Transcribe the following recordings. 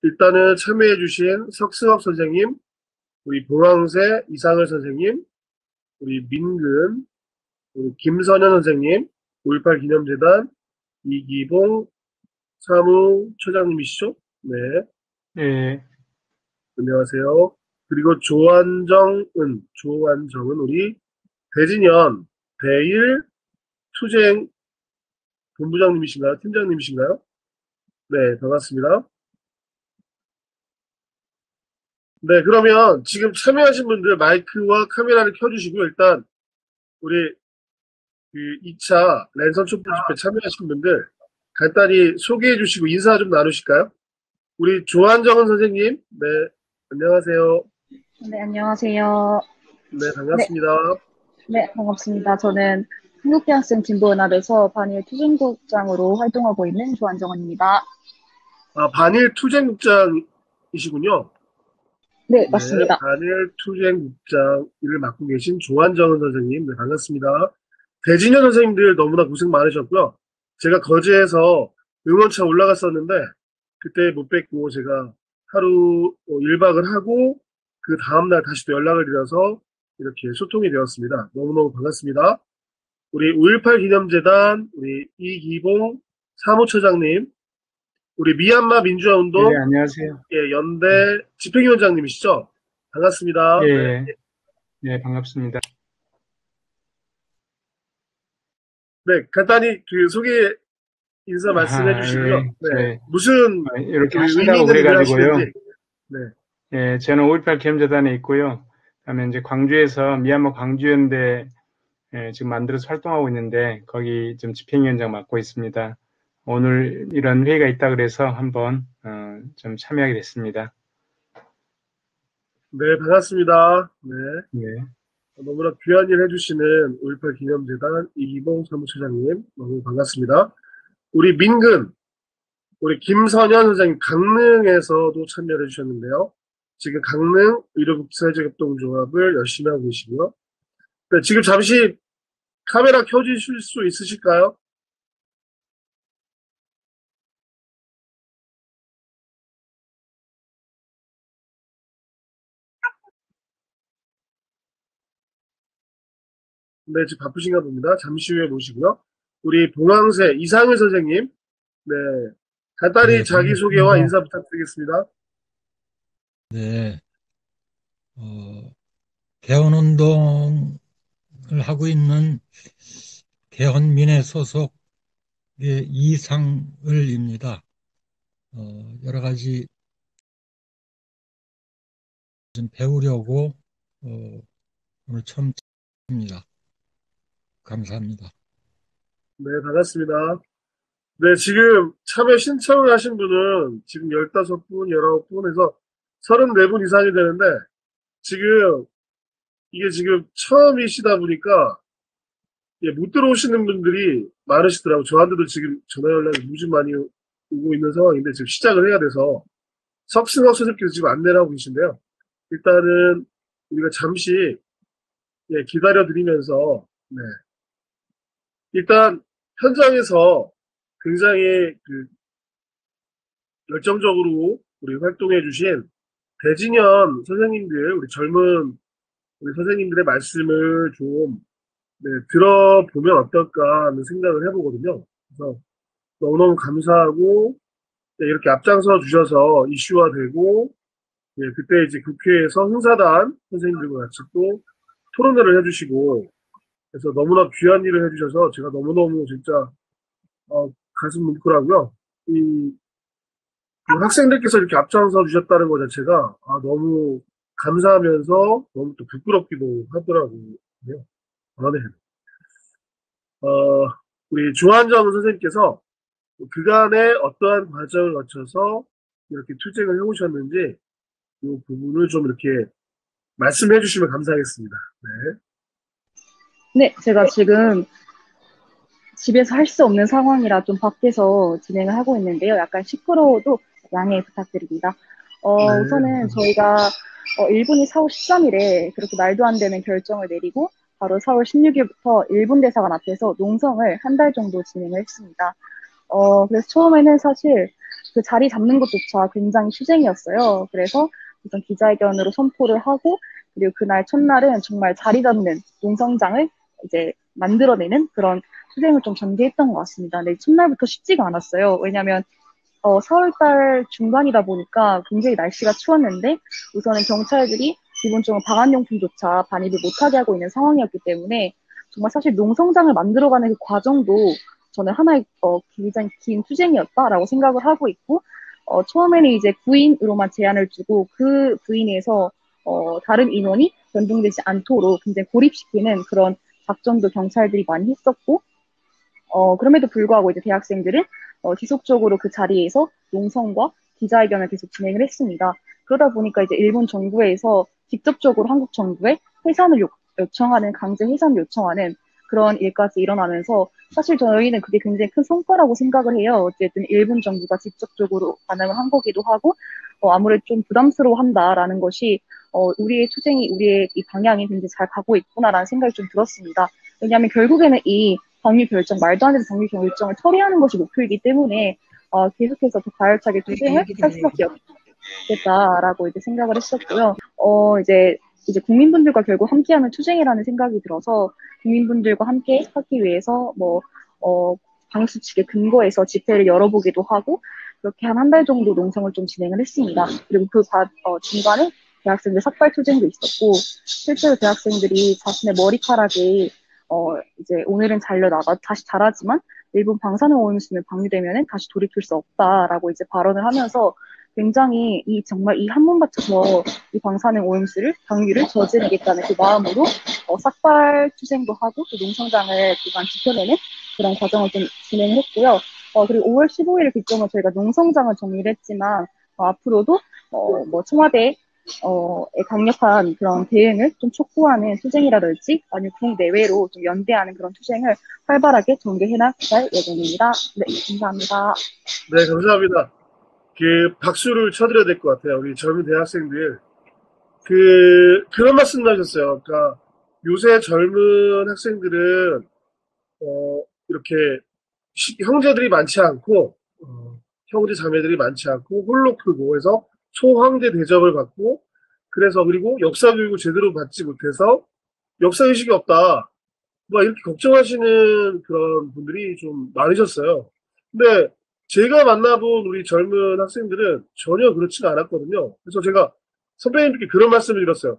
일단은 참여해주신 석승학 선생님, 우리 봉황새 이상을 선생님, 우리 민근, 우리 김선현 선생님, 5.18 기념재단 이기봉 사무처장님이시죠? 네, 예, 안녕하세요. 그리고 조완정은 우리 대진현 대일 투쟁 본부장님이신가요? 팀장님이신가요? 네, 반갑습니다. 네, 그러면 지금 참여하신 분들 마이크와 카메라를 켜주시고 일단 우리 그 2차 랜선 촛불 집회 참여하신 분들 간단히 소개해 주시고 인사 좀 나누실까요? 우리 조한정은 선생님, 네, 안녕하세요. 네, 안녕하세요. 네, 네, 반갑습니다. 네, 반갑습니다. 저는 한국대학생 진보연합에서 반일 투쟁국장으로 활동하고 있는 조한정원입니다. 아, 반일 투쟁국장이시군요. 네, 네, 맞습니다. 반일 투쟁국장 일을 맡고 계신 조한정은 선생님, 네, 반갑습니다. 대진현 선생님들 너무나 고생 많으셨고요. 제가 거제에서 응원차 올라갔었는데 그때 못 뵙고 제가 하루 1박을 하고 그 다음날 다시 또 연락을 드려서 이렇게 소통이 되었습니다. 너무너무 반갑습니다. 우리 5.18 기념재단 우리 이기봉 사무처장님, 우리 미얀마 민주화운동 예, 안녕하세요. 예, 연대 집행위원장님이시죠? 반갑습니다. 예, 예, 반갑습니다. 네, 간단히 그 소개 인사 말씀해 주시고요. 예, 네, 무슨 이렇게 그 의미 하신다고 있는 일을 그래가지고요. 하시는지. 네, 예, 저는 5.18 기념재단에 있고요. 그다음에 이제 광주에서 미얀마 광주연대 지금 만들어서 활동하고 있는데 거기 좀 집행위원장 맡고 있습니다. 오늘 이런 회의가 있다 그래서 한번 좀 참여하게 됐습니다. 네, 반갑습니다. 네, 예, 너무나 귀한 일 해주시는 5.18 기념재단 이기봉 사무처장님 너무 반갑습니다. 우리 민근, 우리 김선현 선생님 강릉에서도 참여를 해주셨는데요. 지금 강릉 의료국제협동조합을 열심히 하고 계시고요. 네, 지금 잠시 카메라 켜주실 수 있으실까요? 네, 지금 바쁘신가 봅니다. 잠시 후에 모시고요. 우리 봉황새 이상일 선생님, 네, 간단히 네, 자기소개와 반갑습니다. 인사 부탁드리겠습니다. 네, 개헌운동을 하고 있는 개헌민의 소속의 이상을입니다. 여러 가지 좀 배우려고 오늘 처음 뵙습니다. 감사합니다. 네, 반갑습니다. 네, 지금 참여 신청을 하신 분은 지금 15분, 19분에서 34분 이상이 되는데, 지금, 이게 지금 처음이시다 보니까, 예, 못 들어오시는 분들이 많으시더라고요. 저한테도 지금 전화 연락이 무지 많이 오고 있는 상황인데, 지금 시작을 해야 돼서, 석승학 선생님께서 지금 안내를 하고 계신데요. 일단은, 우리가 잠시, 예, 기다려드리면서, 네. 일단, 현장에서 굉장히 그 열정적으로 우리 활동해주신 대진현 선생님들, 우리 젊은 우리 선생님들의 말씀을 좀 네, 들어보면 어떨까 하는 생각을 해보거든요. 그래서 너무너무 감사하고 네, 이렇게 앞장서 주셔서 이슈화되고 네, 그때 이제 국회에서 흥사단 선생님들과 같이 또 토론회를 해주시고 그래서 너무나 귀한 일을 해주셔서 제가 너무너무 진짜 가슴 뭉클하고요. 그 학생들께서 이렇게 앞장서 주셨다는 것 자체가 너무 감사하면서 너무 또 부끄럽기도 하더라고요. 네. 우리 조한정 선생님께서 그간의 어떠한 과정을 거쳐서 이렇게 투쟁을 해오셨는지 이 부분을 좀 이렇게 말씀해 주시면 감사하겠습니다. 네. 네, 제가 지금 집에서 할 수 없는 상황이라 좀 밖에서 진행을 하고 있는데요. 약간 시끄러워도 양해 부탁드립니다. 네. 우선은 저희가 일본이 4월 13일에 그렇게 말도 안 되는 결정을 내리고 바로 4월 16일부터 일본 대사관 앞에서 농성을 한 달 정도 진행을 했습니다. 그래서 처음에는 사실 그 자리 잡는 것조차 굉장히 투쟁이었어요. 그래서 우선 기자회견으로 선포를 하고, 그리고 그날 첫날은 정말 자리 잡는 농성장을 이제 만들어내는 그런 투쟁을 좀 전개했던 것 같습니다. 근데 첫날부터 쉽지가 않았어요. 왜냐하면 4월달 중반이다 보니까 굉장히 날씨가 추웠는데, 우선은 경찰들이 기본적으로 방한용품조차 반입을 못하게 하고 있는 상황이었기 때문에, 정말 사실 농성장을 만들어가는 그 과정도 저는 하나의 굉장히 긴 투쟁이었다라고 생각을 하고 있고, 처음에는 이제 구인으로만 제한을 주고, 그 구인에서 다른 인원이 변동되지 않도록 굉장히 고립시키는 그런 작전도 경찰들이 많이 했었고, 그럼에도 불구하고 이제 대학생들은 지속적으로 그 자리에서 농성과 기자회견을 계속 진행을 했습니다. 그러다 보니까 이제 일본 정부에서 직접적으로 한국 정부에 해산을 요청하는, 강제 해산을 요청하는 그런 일까지 일어나면서, 사실 저희는 그게 굉장히 큰 성과라고 생각을 해요. 어쨌든 일본 정부가 직접적으로 반응을 한 거기도 하고, 아무래도 좀 부담스러워한다라는 것이 우리의 투쟁이, 우리의 이 방향이 굉장히 잘 가고 있구나라는 생각이 좀 들었습니다. 왜냐하면 결국에는 이 방류 결정, 말도 안 되는 방류 결정을 처리하는 것이 목표이기 때문에 계속해서 더 가열차게 투쟁을 할 수밖에 없겠다라고 이제 생각을 했었고요. 이제 국민분들과 결국 함께하는 투쟁이라는 생각이 들어서, 국민분들과 함께 하기 위해서 방수 측에 근거해서 집회를 열어보기도 하고, 그렇게 한 달 정도 농성을 좀 진행을 했습니다. 그리고 그 중간에 대학생들 삭발 투쟁도 있었고, 실제로 대학생들이 자신의 머리카락에 이제 오늘은 잘려나가 다시 자라지만 일본 방사능 오염수는 방류되면은 다시 돌이킬 수 없다라고 이제 발언을 하면서, 굉장히 정말 이 한 번 바쳐서 이 방사능 오염수를 방류를 저지르겠다는 그 마음으로 삭발 투쟁도 하고, 또 농성장을 그간 지켜내는 그런 과정을 좀 진행을 했고요. 그리고 5월 15일을 기점으로 저희가 농성장을 정리를 했지만, 앞으로도 뭐 청와대 강력한 그런 대응을 좀 촉구하는 투쟁이라든지, 아니면 국내외로 좀 연대하는 그런 투쟁을 활발하게 전개해 나갈 예정입니다. 네, 감사합니다. 네, 감사합니다. 박수를 쳐드려야 될 것 같아요. 우리 젊은 대학생들. 그런 말씀 하셨어요. 그러니까 요새 젊은 학생들은, 이렇게 형제들이 많지 않고, 형제 자매들이 많지 않고, 홀로 크고 해서 소황제 대접을 받고, 그래서 그리고 역사 교육을 제대로 받지 못해서 역사의식이 없다, 막 이렇게 걱정하시는 그런 분들이 좀 많으셨어요. 근데 제가 만나본 우리 젊은 학생들은 전혀 그렇지가 않았거든요. 그래서 제가 선배님께 그런 말씀을 드렸어요.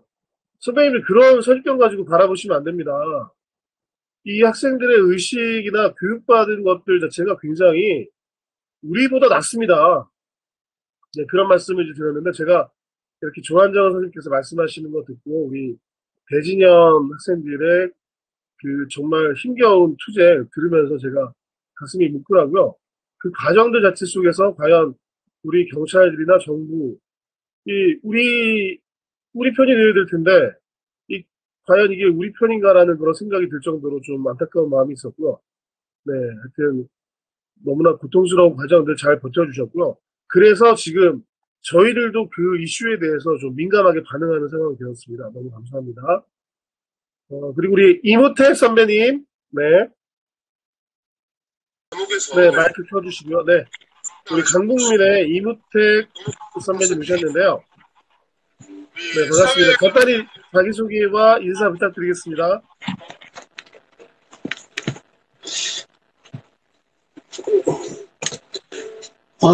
선배님이 그런 선입견 가지고 바라보시면 안 됩니다. 이 학생들의 의식이나 교육받은 것들 자체가 굉장히 우리보다 낫습니다. 네, 그런 말씀을 이제 드렸는데, 제가 이렇게 조한정 선생님께서 말씀하시는 거 듣고 우리 배진현 학생들의 정말 힘겨운 투쟁 들으면서 제가 가슴이 뭉클하고요. 그 과정들 자체 속에서 과연 우리 경찰들이나 정부, 우리 편이 되어야 될 텐데, 과연 이게 우리 편인가라는 그런 생각이 들 정도로 좀 안타까운 마음이 있었고요. 네, 하여튼 너무나 고통스러운 과정들 잘 버텨주셨고요. 그래서 지금 저희들도 그 이슈에 대해서 좀 민감하게 반응하는 상황이 되었습니다. 너무 감사합니다. 그리고 우리 이모택 선배님, 네. 네, 마이크 켜주시고요. 네. 우리 강북민의 이모택 선배님 오셨는데요. 네, 반갑습니다. 간단히 자기소개와 인사 부탁드리겠습니다.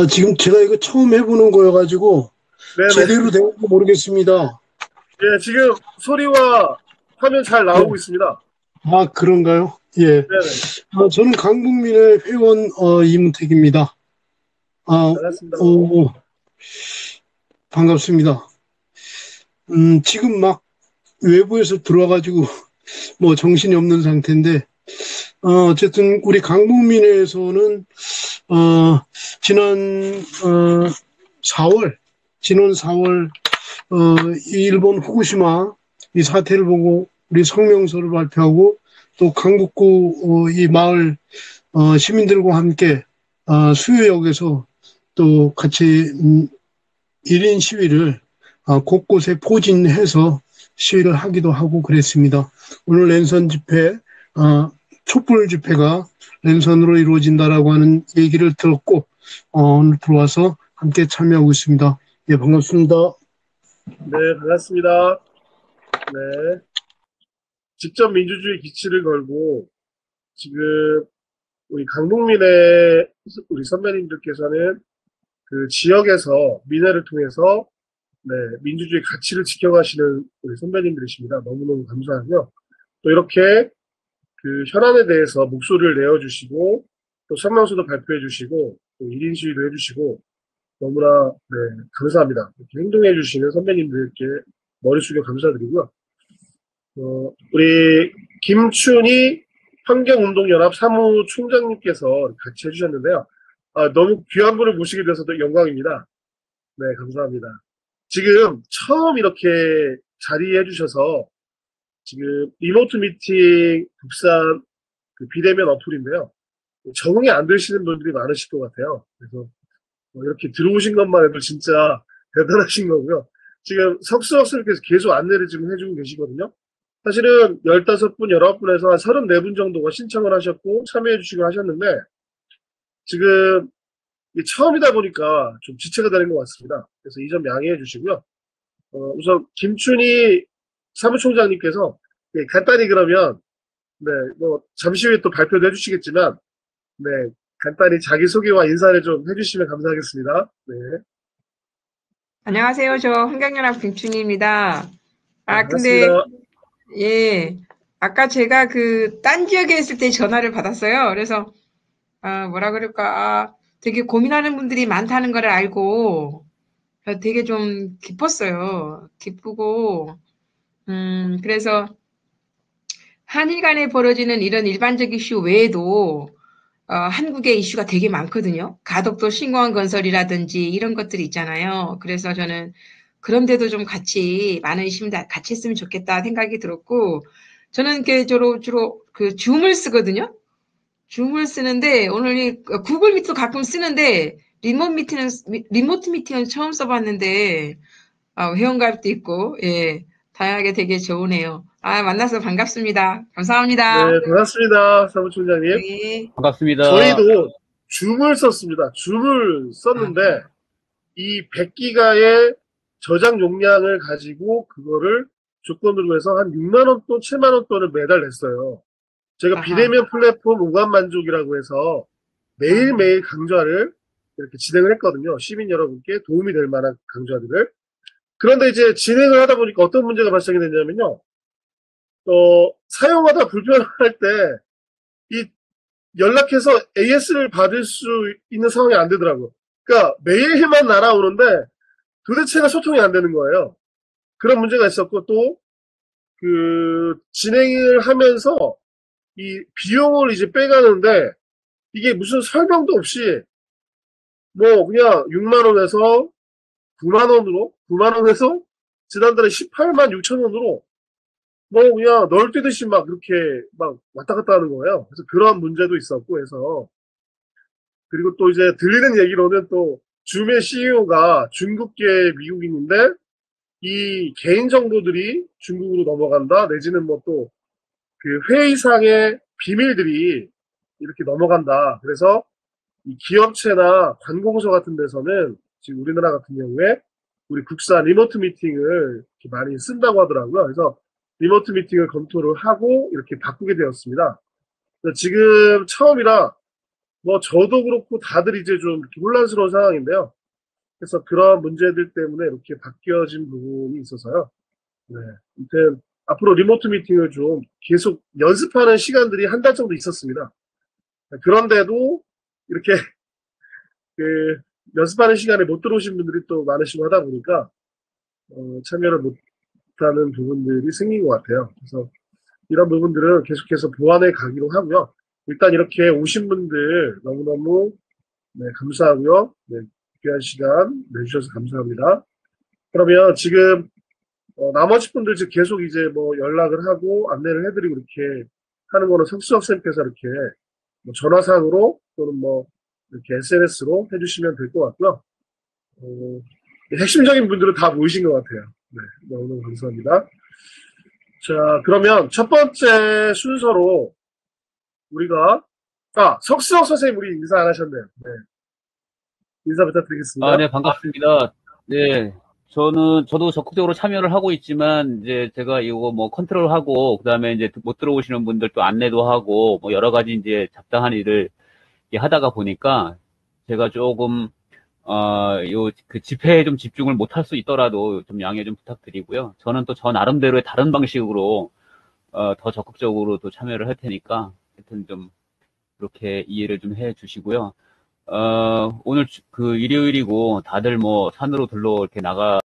지금 제가 이거 처음 해보는 거여가지고 네네. 제대로 된지 모르겠습니다. 예, 지금 소리와 화면 잘 나오고 네. 있습니다. 그런가요? 예. 네네. 저는 강북민의 회원 이문택입니다. 반갑습니다. 반갑습니다. 지금 막 외부에서 들어와가지고 뭐 정신이 없는 상태인데, 어쨌든 우리 강북민회에서는 지난 4월 일본 후쿠시마 이 사태를 보고 우리 성명서를 발표하고, 또 강북구 이 마을 시민들과 함께 수유역에서 또 같이 1인 시위를 곳곳에 포진해서 시위를 하기도 하고 그랬습니다. 오늘 랜선 집회, 촛불 집회가 랜선으로 이루어진다라고 하는 얘기를 들었고, 오늘 들어와서 함께 참여하고 있습니다. 예, 반갑습니다. 네, 반갑습니다. 네. 직접 민주주의 기치를 걸고 지금 우리 강북민의 우리 선배님들께서는 그 지역에서 민회를 통해서 네, 민주주의 가치를 지켜가시는 우리 선배님들이십니다. 너무너무 감사하고요. 또 이렇게 그 현안에 대해서 목소리를 내어주시고 또 성명서도 발표해주시고 또 1인 시위도 해주시고 너무나 네, 감사합니다. 이렇게 행동해주시는 선배님들께 머리 숙여 감사드리고요. 우리 김춘희 환경운동연합 사무총장님께서 같이 해주셨는데요. 너무 귀한 분을 모시게 돼서도 영광입니다. 네, 감사합니다. 지금 처음 이렇게 자리해 주셔서 지금 리모트 미팅 국산 그 비대면 어플인데요. 적응이 안 되시는 분들이 많으실 것 같아요. 그래서 이렇게 들어오신 것만 해도 진짜 대단하신 거고요. 지금 석수석수님께서 계속 안내를 지금 해주고 계시거든요. 사실은 15분, 19분에서 한 34분 정도가 신청을 하셨고 참여해 주시고 하셨는데 지금 처음이다 보니까 좀 지체가 되는 것 같습니다. 그래서 이 점 양해해 주시고요. 우선 김춘희 사무총장님께서 간단히 그러면 네, 뭐 잠시 후에 또 발표도 해주시겠지만 네, 간단히 자기소개와 인사를 좀 해주시면 감사하겠습니다. 네, 안녕하세요. 저 환경연합 김춘희입니다. 네, 근데, 반갑습니다. 예. 아까 제가 그, 딴 지역에 있을 때 전화를 받았어요. 그래서, 뭐라 그럴까. 되게 고민하는 분들이 많다는 걸 알고, 되게 좀 기뻤어요. 기쁘고, 그래서, 한일 간에 벌어지는 이런 일반적 이슈 외에도, 한국의 이슈가 되게 많거든요. 가덕도 신공항 건설이라든지 이런 것들이 있잖아요. 그래서 저는 그런데도 좀 같이 많은 시민들 같이 했으면 좋겠다 생각이 들었고, 저는 주로 그 줌을 쓰거든요. 줌을 쓰는데 오늘 이 구글 미트 가끔 쓰는데 리모트 미팅은 처음 써봤는데 회원가입도 있고 예 다양하게 되게 좋으네요. 만나서 반갑습니다. 감사합니다. 네, 반갑습니다. 사무총장님. 네. 반갑습니다. 저희도 줌을 썼습니다. 줌을 썼는데 이 100기가의 저장 용량을 가지고 그거를 조건으로 해서 한 6만 원 돈, 7만 원 돈을 매달 냈어요. 제가 아하. 비대면 플랫폼 오감 만족이라고 해서 매일매일 강좌를 이렇게 진행을 했거든요. 시민 여러분께 도움이 될 만한 강좌들을. 그런데 이제 진행을 하다 보니까 어떤 문제가 발생이 됐냐면요. 사용하다 불편할 때 이 연락해서 AS를 받을 수 있는 상황이 안 되더라고요. 그러니까 메일만 날아오는데 도대체가 소통이 안 되는 거예요. 그런 문제가 있었고 또 그 진행을 하면서 이 비용을 이제 빼가는데 이게 무슨 설명도 없이 뭐 그냥 6만 원에서 9만 원에서 지난달에 18만 6천 원으로 뭐 그냥 널뛰듯이 막 그렇게 막 왔다 갔다 하는 거예요. 그래서 그런 문제도 있었고 해서 그리고 또 이제 들리는 얘기로는 또 줌의 CEO가 중국계 미국인인데 이 개인 정보들이 중국으로 넘어간다 내지는 뭐 또 그 회의상의 비밀들이 이렇게 넘어간다. 그래서 이 기업체나 관공서 같은 데서는 지금 우리나라 같은 경우에 우리 국산 리모트 미팅을 이렇게 많이 쓴다고 하더라고요. 그래서 리모트 미팅을 검토를 하고 이렇게 바꾸게 되었습니다. 지금 처음이라 뭐 저도 그렇고 다들 이제 좀 이렇게 혼란스러운 상황인데요. 그래서 그런 문제들 때문에 이렇게 바뀌어진 부분이 있어서요. 네. 아무튼 앞으로 리모트 미팅을 좀 계속 연습하는 시간들이 한 달 정도 있었습니다. 그런데도 이렇게 그 연습하는 시간에 못 들어오신 분들이 또 많으시고 하다 보니까 참여를 못하는 부분들이 생긴 것 같아요. 그래서 이런 부분들은 계속해서 보완해 가기로 하고요. 일단 이렇게 오신 분들 너무너무 네, 감사하고요. 네, 귀한 시간 내주셔서 감사합니다. 그러면 지금 나머지 분들 지금 계속 이제 뭐 연락을 하고 안내를 해드리고 이렇게 하는 거는 석수학생께서 이렇게 뭐 전화상으로 또는 뭐 이렇게 SNS로 해주시면 될 것 같고요. 핵심적인 분들은 다 모이신 것 같아요. 네, 너무 감사합니다. 자, 그러면 첫 번째 순서로 우리가 석수혁 선생님 우리 인사 안 하셨네요. 네. 인사 부탁드리겠습니다. 네, 반갑습니다. 네, 저도 적극적으로 참여를 하고 있지만, 이제 제가 이거 뭐 컨트롤하고, 그 다음에 이제 못 들어오시는 분들 또 안내도 하고, 뭐 여러 가지 이제 잡다한 일을 이렇게 하다가 보니까, 제가 조금, 그 집회에 좀 집중을 못할 수 있더라도 좀 양해 좀 부탁드리고요. 저는 또 저 나름대로의 다른 방식으로, 더 적극적으로 또 참여를 할 테니까, 하여튼 좀, 그렇게 이해를 좀 해 주시고요. 오늘 그 일요일이고 다들 뭐 산으로 들러 이렇게 나가서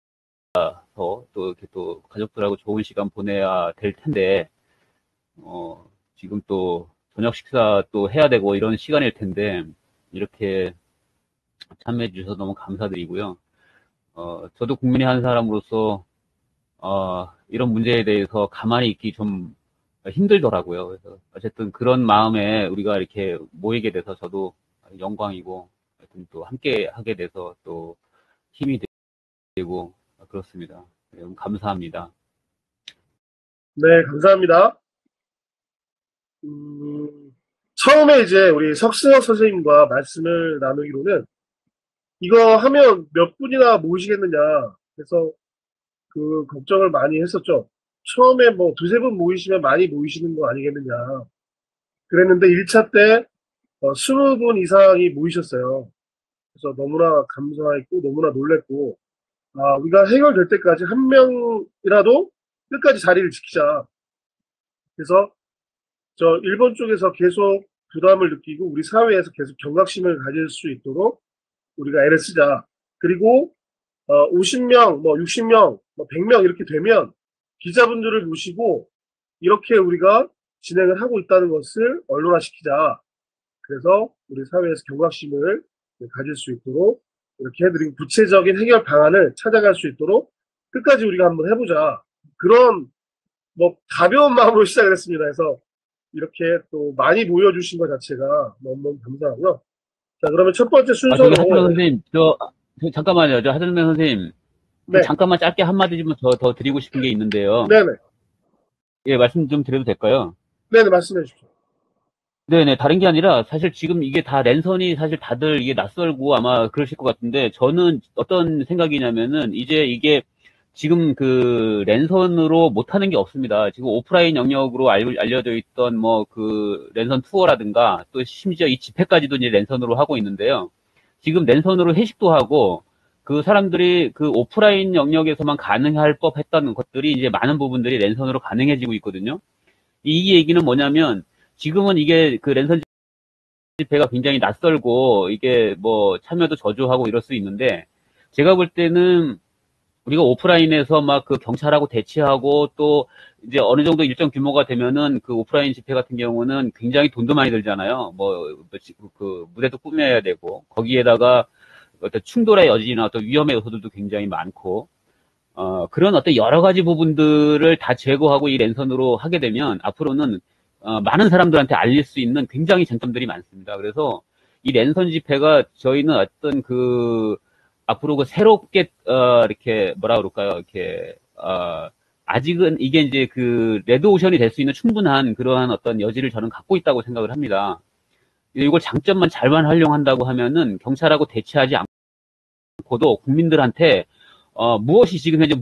또 이렇게 또 가족들하고 좋은 시간 보내야 될 텐데, 지금 또 저녁 식사 또 해야 되고 이런 시간일 텐데, 이렇게 참여해 주셔서 너무 감사드리고요. 저도 국민의 한 사람으로서, 이런 문제에 대해서 가만히 있기 좀 힘들더라고요. 그래서 어쨌든 그런 마음에 우리가 이렇게 모이게 돼서 저도 영광이고, 하여튼 또 함께 하게 돼서 또 힘이 되고 그렇습니다. 네, 감사합니다. 네, 감사합니다. 처음에 이제 우리 석승호 선생님과 말씀을 나누기로는 이거 하면 몇 분이나 모이시겠느냐 해서 그 걱정을 많이 했었죠. 처음에 뭐 두세 분 모이시면 많이 모이시는 거 아니겠느냐 그랬는데 1차 때 20분 이상이 모이셨어요. 그래서 너무나 감사했고 너무나 놀랬고 우리가 해결될 때까지 한 명이라도 끝까지 자리를 지키자. 그래서 저 일본 쪽에서 계속 부담을 느끼고 우리 사회에서 계속 경각심을 가질 수 있도록 우리가 애를 쓰자. 그리고 50명, 뭐 60명, 뭐 100명 이렇게 되면 기자분들을 모시고 이렇게 우리가 진행을 하고 있다는 것을 언론화시키자. 그래서 우리 사회에서 경각심을 가질 수 있도록 이렇게 해드리고 구체적인 해결 방안을 찾아갈 수 있도록 끝까지 우리가 한번 해보자. 그런 뭐 가벼운 마음으로 시작을 했습니다. 그래서 이렇게 또 많이 모여주신 것 자체가 너무너무 감사하고요. 자, 그러면 첫 번째 순서로. 저기 하준면 선생님, 잠깐만요. 하준면 선생님, 네. 잠깐만 짧게 한마디 좀 더 드리고 싶은 게 있는데요. 네네. 예, 말씀 좀 드려도 될까요? 네네, 말씀해 주십시오. 네네, 다른 게 아니라 사실 지금 이게 다 랜선이 사실 다들 이게 낯설고 아마 그러실 것 같은데, 저는 어떤 생각이냐면은 이제 이게 지금 그 랜선으로 못하는 게 없습니다. 지금 오프라인 영역으로 알려져 있던 뭐 그 랜선 투어라든가 또 심지어 이 집회까지도 이제 랜선으로 하고 있는데요. 지금 랜선으로 회식도 하고 그 사람들이 그 오프라인 영역에서만 가능할 법했던 것들이 이제 많은 부분들이 랜선으로 가능해지고 있거든요. 이 얘기는 뭐냐면 지금은 이게 그 랜선 집회가 굉장히 낯설고 이게 뭐 참여도 저조하고 이럴 수 있는데 제가 볼 때는 우리가 오프라인에서 막 그 경찰하고 대치하고 또 이제 어느 정도 일정 규모가 되면은 그 오프라인 집회 같은 경우는 굉장히 돈도 많이 들잖아요. 그 무대도 꾸며야 되고 거기에다가 어떤 충돌의 여지나 또 위험의 요소들도 굉장히 많고 그런 어떤 여러 가지 부분들을 다 제거하고 이 랜선으로 하게 되면 앞으로는 많은 사람들한테 알릴 수 있는 굉장히 장점들이 많습니다. 그래서 이 랜선 집회가 저희는 어떤 그 앞으로 그 새롭게 이렇게 뭐라 그럴까요? 이렇게 아직은 이게 이제 그 레드오션이 될 수 있는 충분한 그러한 어떤 여지를 저는 갖고 있다고 생각을 합니다. 이걸 장점만 잘만 활용한다고 하면은 경찰하고 대치하지 않고도 국민들한테 무엇이 지금 현재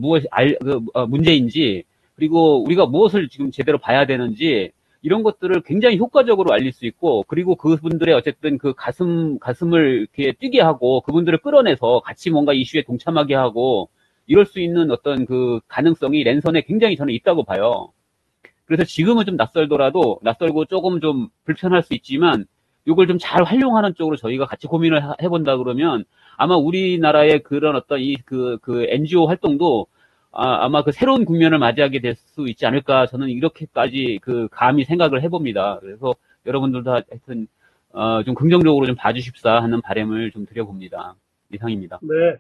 문제인지 그리고 우리가 무엇을 지금 제대로 봐야 되는지 이런 것들을 굉장히 효과적으로 알릴 수 있고 그리고 그분들의 어쨌든 그 가슴을 이렇게 뛰게 하고 그분들을 끌어내서 같이 뭔가 이슈에 동참하게 하고 이럴 수 있는 어떤 그 가능성이 랜선에 굉장히 저는 있다고 봐요. 그래서 지금은 좀 낯설고 조금 좀 불편할 수 있지만 이걸 좀 잘 활용하는 쪽으로 저희가 같이 고민을 해본다 그러면 아마 우리나라의 그런 어떤 그 NGO 활동도 아마 그 새로운 국면을 맞이하게 될 수 있지 않을까 저는 이렇게까지 그 감히 생각을 해봅니다. 그래서 여러분들도 하여튼 좀 긍정적으로 좀 봐주십사 하는 바람을 좀 드려봅니다. 이상입니다. 네,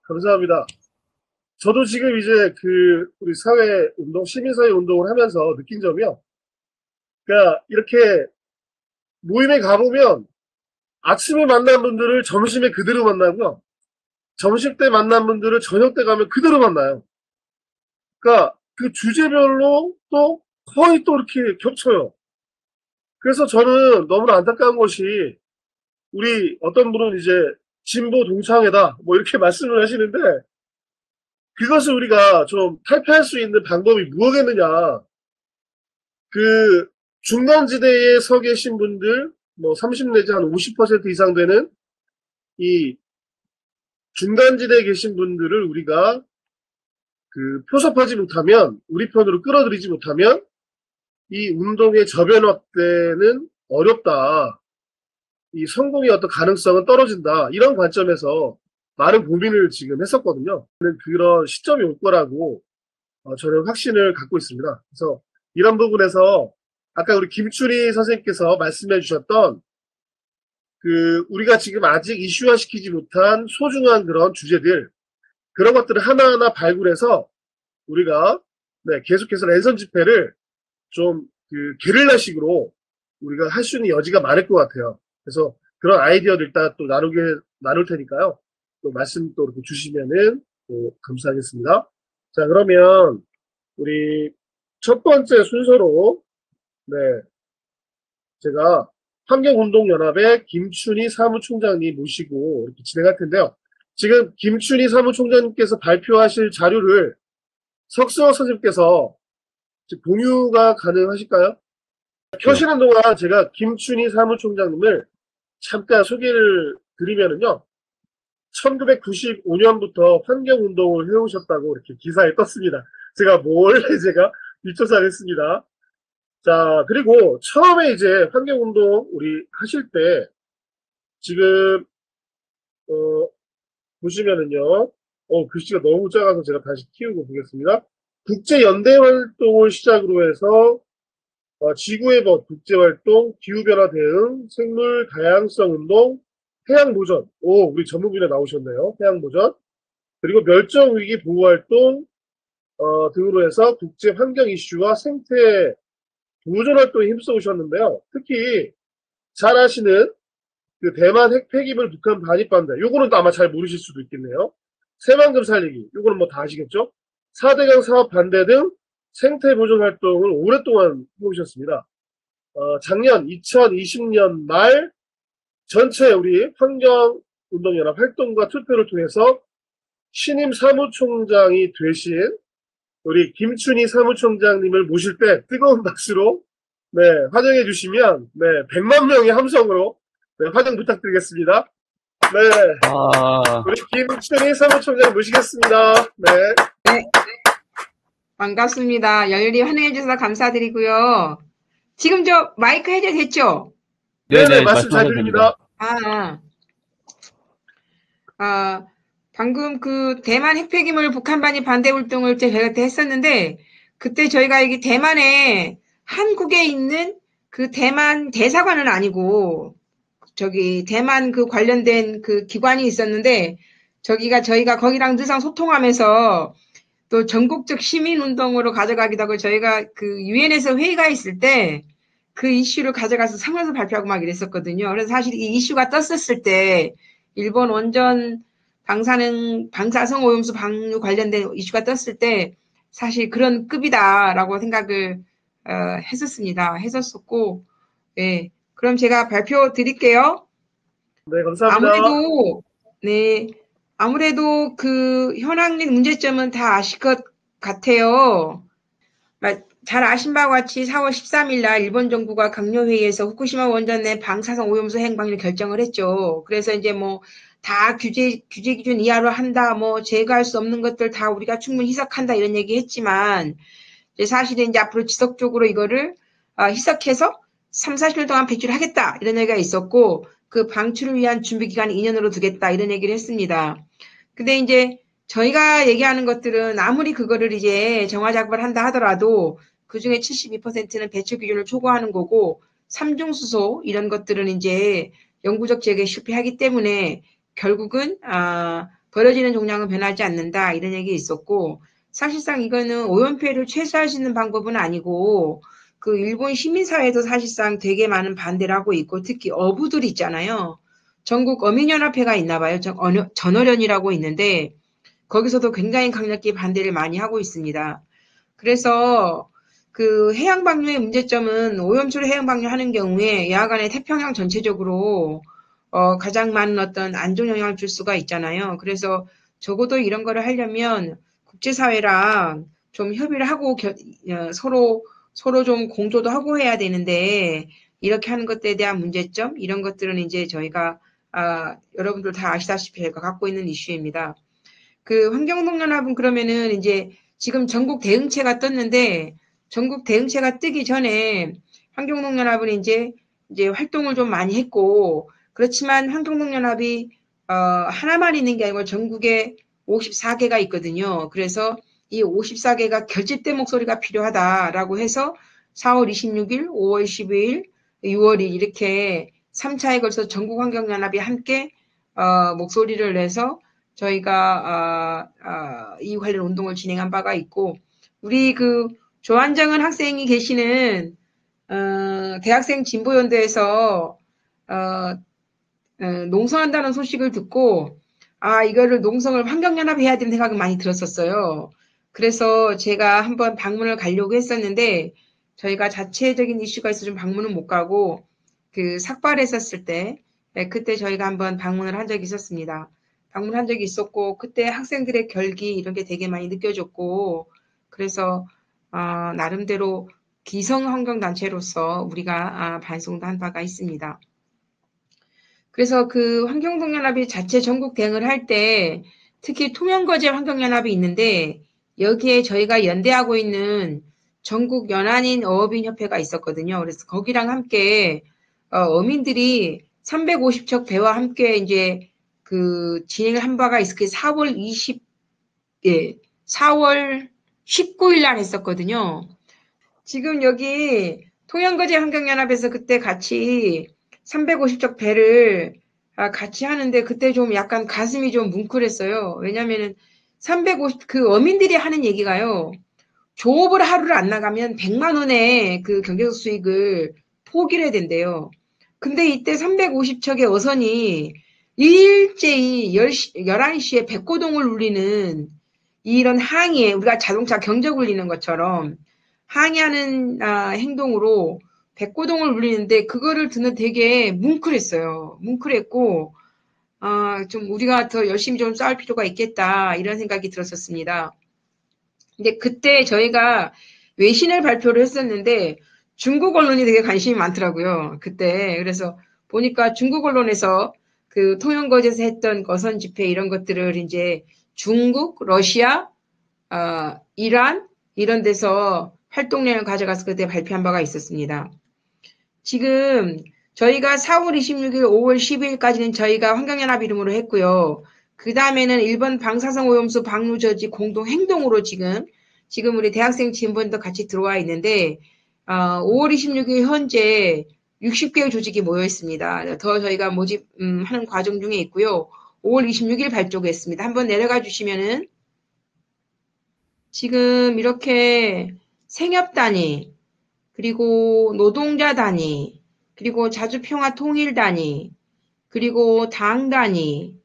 감사합니다. 저도 지금 이제 그 우리 사회 운동, 시민사회 운동을 하면서 느낀 점이요. 그러니까 이렇게 모임에 가보면 아침에 만난 분들을 점심에 그대로 만나고요. 점심 때 만난 분들을 저녁 때 가면 그대로 만나요. 그러니까 그 주제별로 또 거의 또 이렇게 겹쳐요. 그래서 저는 너무나 안타까운 것이 우리 어떤 분은 이제 진보 동창회다. 뭐 이렇게 말씀을 하시는데 그것을 우리가 좀 탈피할 수 있는 방법이 무엇이겠느냐. 그 중간지대에 서 계신 분들 뭐 30 내지 한 50% 이상 되는 이 중간지대에 계신 분들을 우리가 그 표섭하지 못하면 우리 편으로 끌어들이지 못하면 이 운동의 저변 확대는 어렵다. 이 성공의 어떤 가능성은 떨어진다. 이런 관점에서 많은 고민을 지금 했었거든요. 그런 시점이 올 거라고 저는 확신을 갖고 있습니다. 그래서 이런 부분에서 아까 우리 김춘희 선생님께서 말씀해 주셨던 그 우리가 지금 아직 이슈화시키지 못한 소중한 그런 주제들 그런 것들을 하나하나 발굴해서 우리가 계속해서 랜선 집회를 좀 그 게릴라식으로 우리가 할 수 있는 여지가 많을 것 같아요. 그래서 그런 아이디어들 일단 또 나눌 테니까요. 또 말씀 또 이렇게 주시면은 또 감사하겠습니다. 자, 그러면 우리 첫 번째 순서로 제가 환경운동연합의 김춘희 사무총장님 모시고 이렇게 진행할 텐데요. 지금 김춘희 사무총장님께서 발표하실 자료를 석승호 선생님께서 공유가 가능하실까요? 켜시는 동안 제가 김춘희 사무총장님을 잠깐 소개를 드리면은요. 1995년부터 환경운동을 해오셨다고 이렇게 기사에 떴습니다. 제가 몰래 뒷조사를 했습니다. 자, 그리고 처음에 이제 환경운동 우리 하실 때 지금 보시면은요. 글씨가 너무 작아서 제가 다시 키우고 보겠습니다. 국제연대 활동을 시작으로 해서 지구의 법뭐 국제활동, 기후변화 대응, 생물 다양성 운동, 해양보전. 우리 전문분야 나오셨네요. 해양보전. 그리고 멸종위기 보호활동 등으로 해서 국제 환경 이슈와 생태 보존 활동에 힘써 오셨는데요. 특히 잘 아시는 그 대만 핵 폐기물 북한 반입 반대. 요거는 또 아마 잘 모르실 수도 있겠네요. 새만금 살리기. 요거는 뭐 다 아시겠죠? 4대강 사업 반대 등 생태 보존 활동을 오랫동안 해오셨습니다. 작년 2020년 말 전체 우리 환경운동연합 활동과 투표를 통해서 신임 사무총장이 되신 우리 김춘희 사무총장님을 모실 때 뜨거운 박수로 환영해 주시면 100만 명의 함성으로 환영 부탁드리겠습니다. 우리 김춘희 사무총장 모시겠습니다. 네. 반갑습니다. 열렬히 환영해 주셔서 감사드리고요. 지금 저 마이크 해제됐죠? 네네, 말씀 잘 들립니다. 방금 그 대만 핵폐기물 북한반입 반대 활동을 저희가 그때 했었는데, 그때 저희가 여기 대만에 한국에 있는 그 대만 대사관은 아니고, 저기 대만 그 관련된 그 기관이 있었는데, 저희가 거기랑 늘상 소통하면서 또 전국적 시민운동으로 가져가기도 하고, 저희가 그 유엔에서 회의가 있을 때 그 이슈를 가져가서 성명서 발표하고 막 이랬었거든요. 그래서 사실 이 이슈가 떴었을 때 일본 원전 방사성 오염수 방류 관련된 이슈가 떴을 때 사실 그런 급이다라고 생각을 했었고, 네. 그럼 제가 발표 드릴게요. 네, 감사합니다. 아무래도 그 현황의 문제점은 다 아실 것 같아요. 잘 아신 바와 같이 4월 13일 날 일본 정부가 강요회의에서 후쿠시마 원전 내 방사성 오염수 해양 방류를 결정을 했죠. 그래서 이제 뭐 다 규제 기준 이하로 한다, 뭐 제거할 수 없는 것들 다 우리가 충분히 희석한다 이런 얘기 했지만, 이제 사실은 이제 앞으로 지속적으로 이거를 희석해서 3, 40일 동안 배출하겠다 이런 얘기가 있었고, 그 방출을 위한 준비 기간을 2년으로 두겠다 이런 얘기를 했습니다. 근데 이제 저희가 얘기하는 것들은 아무리 그거를 이제 정화 작업을 한다 하더라도 그 중에 72%는 배출 기준을 초과하는 거고, 삼중수소 이런 것들은 이제 영구적 제거에 실패하기 때문에 결국은 버려지는 종량은 변하지 않는다 이런 얘기 있었고, 사실상 이거는 오염 피해를 최소화할 수 있는 방법은 아니고, 그 일본 시민사회도 사실상 되게 많은 반대를 하고 있고, 특히 어부들 있잖아요. 전국 어민연합회가 있나 봐요. 전어련이라고 있는데 거기서도 굉장히 강력히 반대를 많이 하고 있습니다. 그래서 그 해양 방류의 문제점은 오염수를 해양 방류하는 경우에 야간에 태평양 전체적으로 가장 많은 어떤 안 좋은 영향을 줄 수가 있잖아요. 그래서 적어도 이런 거를 하려면 국제사회랑 좀 협의를 하고 서로 좀 공조도 하고 해야 되는데 이렇게 하는 것들에 대한 문제점 이런 것들은 이제 저희가 여러분들 다 아시다시피 저희가 갖고 있는 이슈입니다. 그 환경동연합은 그러면은 이제 지금 전국 대응체가 떴는데 전국 대응체가 뜨기 전에 환경동연합은 이제 활동을 좀 많이 했고 그렇지만 환경동연합이 하나만 있는 게 아니고 전국에 54개가 있거든요. 그래서 이 54개가 결집된 목소리가 필요하다라고 해서 4월 26일, 5월 12일, 6월 1일 이렇게 3차에 걸쳐서 전국환경연합이 함께 목소리를 내서 저희가 이 관련 운동을 진행한 바가 있고 우리 그 조한정은 학생이 계시는 대학생 진보연대에서 농성한다는 소식을 듣고 이거를 농성을 환경연합 해야 되는 생각이 많이 들었었어요. 그래서 제가 한번 방문을 가려고 했었는데 저희가 자체적인 이슈가 있어서 좀 방문은 못 가고 그 삭발했었을 때 그때 저희가 한번 방문을 한 적이 있었습니다. 방문한 적이 있었고 그때 학생들의 결기 이런 게 되게 많이 느껴졌고 그래서 나름대로 기성환경단체로서 우리가 반성도 한 바가 있습니다. 그래서 그 환경동연합이 자체 전국 대응을 할 때 특히 통영거제 환경연합이 있는데 여기에 저희가 연대하고 있는 전국 연안인 어업인 협회가 있었거든요. 그래서 거기랑 함께 어민들이 350척 배와 함께 이제 그 진행을 한 바가 있어. 그 4월 19일 날 했었거든요. 지금 여기 통영거제 환경연합에서 그때 같이 350척 배를 같이 하는데 그때 좀 약간 가슴이 좀 뭉클했어요. 왜냐면은 그 어민들이 하는 얘기가요. 조업을 하루를 안 나가면 100만 원의 그 경제적 수익을 포기를 해야 된대요. 근데 이때 350척의 어선이 일제히 11시에 백고동을 울리는 이런 항해에 우리가 자동차 경적 울리는 것처럼 항해하는 행동으로 백고동을 울리는데 그거를 듣는 되게 뭉클했어요. 뭉클했고 좀 우리가 더 열심히 좀 싸울 필요가 있겠다 이런 생각이 들었었습니다. 근데 그때 저희가 외신을 발표를 했었는데 중국 언론이 되게 관심이 많더라고요. 그때 그래서 보니까 중국 언론에서 그 통영거제에서 했던 어선 집회 이런 것들을 이제 중국, 러시아, 이란 이런 데서 활동량을 가져가서 그때 발표한 바가 있었습니다. 지금 저희가 4월 26일, 5월 12일까지는 저희가 환경연합 이름으로 했고요. 그 다음에는 일본 방사성 오염수 방류 저지 공동 행동으로 지금 우리 대학생 진보원도 같이 들어와 있는데 5월 26일 현재 60개의 조직이 모여 있습니다. 더 저희가 모집하는 과정 중에 있고요. 5월 26일 발족했습니다. 한번 내려가 주시면은 지금 이렇게 생협단위 그리고 노동자 단위 그리고 자주평화 통일 단위 그리고 당 단위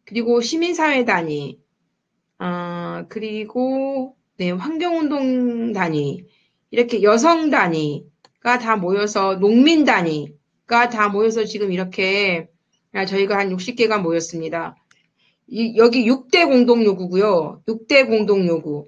그리고 시민사회 단위 그리고 환경운동 단위 이렇게 여성 단위가 다 모여서 농민 단위가 다 모여서 지금 이렇게 저희가 한 60개가 모였습니다. 여기 6대 공동 요구고요. 6대 공동 요구.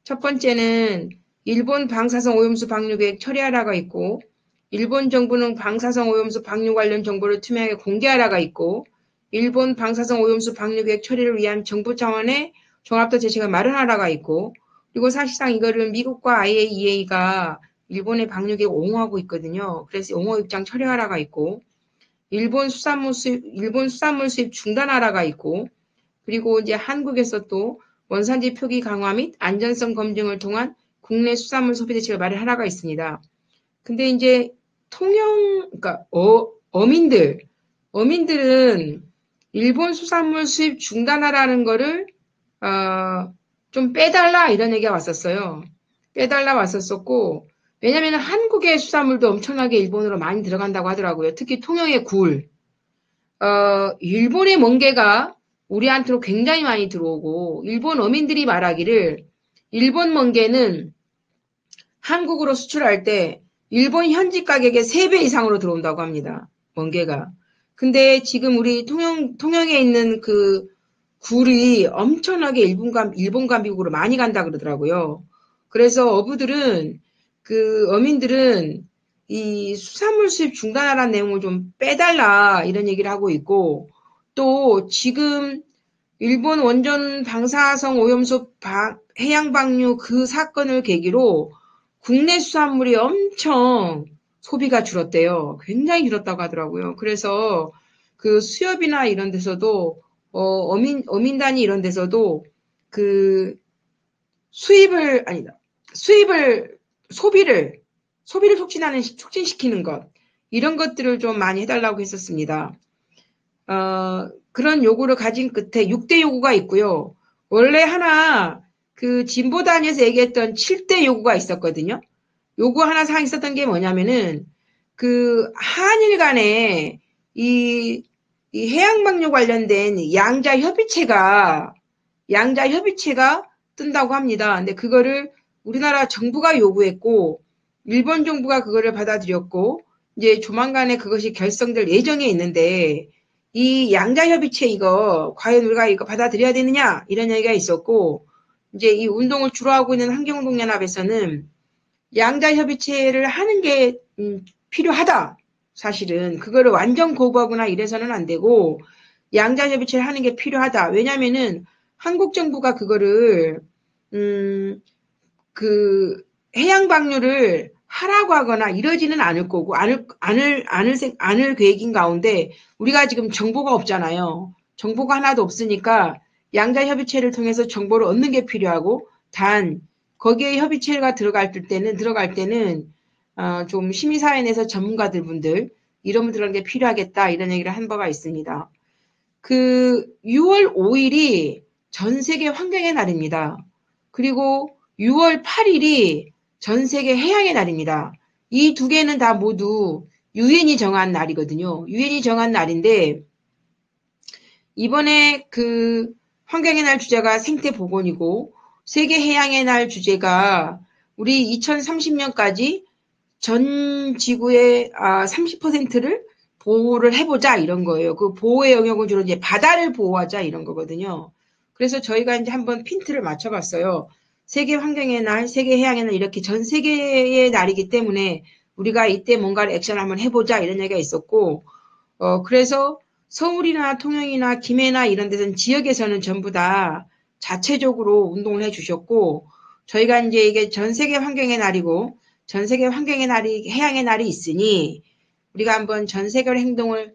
첫 번째는 일본 방사성 오염수 방류 계획 처리하라가 있고 일본 정부는 방사성 오염수 방류 관련 정보를 투명하게 공개하라가 있고 일본 방사성 오염수 방류 계획 처리를 위한 정부 차원의 종합적 대책을 마련하라가 있고 그리고 사실상 이거를 미국과 IAEA가 일본의 방류 계획을 옹호하고 있거든요. 그래서 옹호 입장 처리하라가 있고 일본 수산물 수입 중단하라가 있고 그리고 이제 한국에서 또 원산지 표기 강화 및 안전성 검증을 통한 국내 수산물 소비 대책을 마련하라가 있습니다. 근데 이제 그러니까 어민들은 일본 수산물 수입 중단하라는 거를 좀 빼달라 이런 얘기가 왔었어요. 빼달라 왔었었고 왜냐하면 한국의 수산물도 엄청나게 일본으로 많이 들어간다고 하더라고요. 특히 통영의 굴. 일본의 멍게가 우리한테로 굉장히 많이 들어오고 일본 어민들이 말하기를 일본 멍게는 한국으로 수출할 때 일본 현지 가격의 3배 이상으로 들어온다고 합니다. 멍게가. 근데 지금 우리 통영에 있는 그 굴이 엄청나게 일본과 미국으로 많이 간다 그러더라고요. 그래서 어민들은 이 수산물 수입 중단하라는 내용을 좀 빼달라 이런 얘기를 하고 있고, 또 지금 일본 원전 방사성 오염수 해양 방류 그 사건을 계기로 국내 수산물이 엄청 소비가 줄었대요. 굉장히 줄었다고 하더라고요. 그래서 그 수협이나 이런 데서도 어민단위 이런 데서도 그 소비를 촉진시키는 것, 이런 것들을 좀 많이 해달라고 했었습니다. 그런 요구를 가진 끝에 6대 요구가 있고요. 원래 하나 그 진보단위에서 얘기했던 7대 요구가 있었거든요. 요구 하나 사항 있었던 게 뭐냐면은 그 한일 간에 이 해양방류 관련된 양자협의체가 뜬다고 합니다. 근데 그거를 우리나라 정부가 요구했고 일본 정부가 그거를 받아들였고 이제 조만간에 그것이 결성될 예정에 있는데, 이 양자협의체 이거 과연 우리가 이거 받아들여야 되느냐 이런 얘기가 있었고, 이제 이 운동을 주로 하고 있는 환경운동연합에서는 양자협의체를 하는 게 필요하다. 사실은 그거를 완전 거부하거나 이래서는 안 되고 양자협의체를 하는 게 필요하다. 왜냐면은 한국 정부가 그거를 그 해양 방류를 하라고 하거나 이러지는 않을 거고 않을 계획인 가운데 우리가 지금 정보가 없잖아요. 정보가 하나도 없으니까 양자협의체를 통해서 정보를 얻는 게 필요하고, 단 거기에 협의체가 들어갈 때는 좀 시민사회 내에서 전문가들 분들 이런 분들한테 필요하겠다 이런 얘기를 한 바가 있습니다. 그 6월 5일이 전 세계 환경의 날입니다. 그리고 6월 8일이 전 세계 해양의 날입니다. 이 두 개는 다 모두 유엔이 정한 날이거든요. 유엔이 정한 날인데, 이번에 그 환경의 날 주제가 생태 복원이고 세계 해양의 날 주제가 우리 2030년까지 전 지구의 30%를 보호를 해보자 이런 거예요. 그 보호의 영역은 주로 이제 바다를 보호하자 이런 거거든요. 그래서 저희가 이제 한번 핀트를 맞춰봤어요. 세계 환경의 날, 세계 해양의 날, 이렇게 전 세계의 날이기 때문에 우리가 이때 뭔가를 액션을 한번 해보자 이런 얘기가 있었고, 그래서 서울이나 통영이나 김해나 이런 데서는 지역에서는 전부 다 자체적으로 운동을 해주셨고, 저희가 이제 이게 전 세계 환경의 날이고 전 세계 환경의 날이 해양의 날이 있으니 우리가 한번 전 세계로 행동을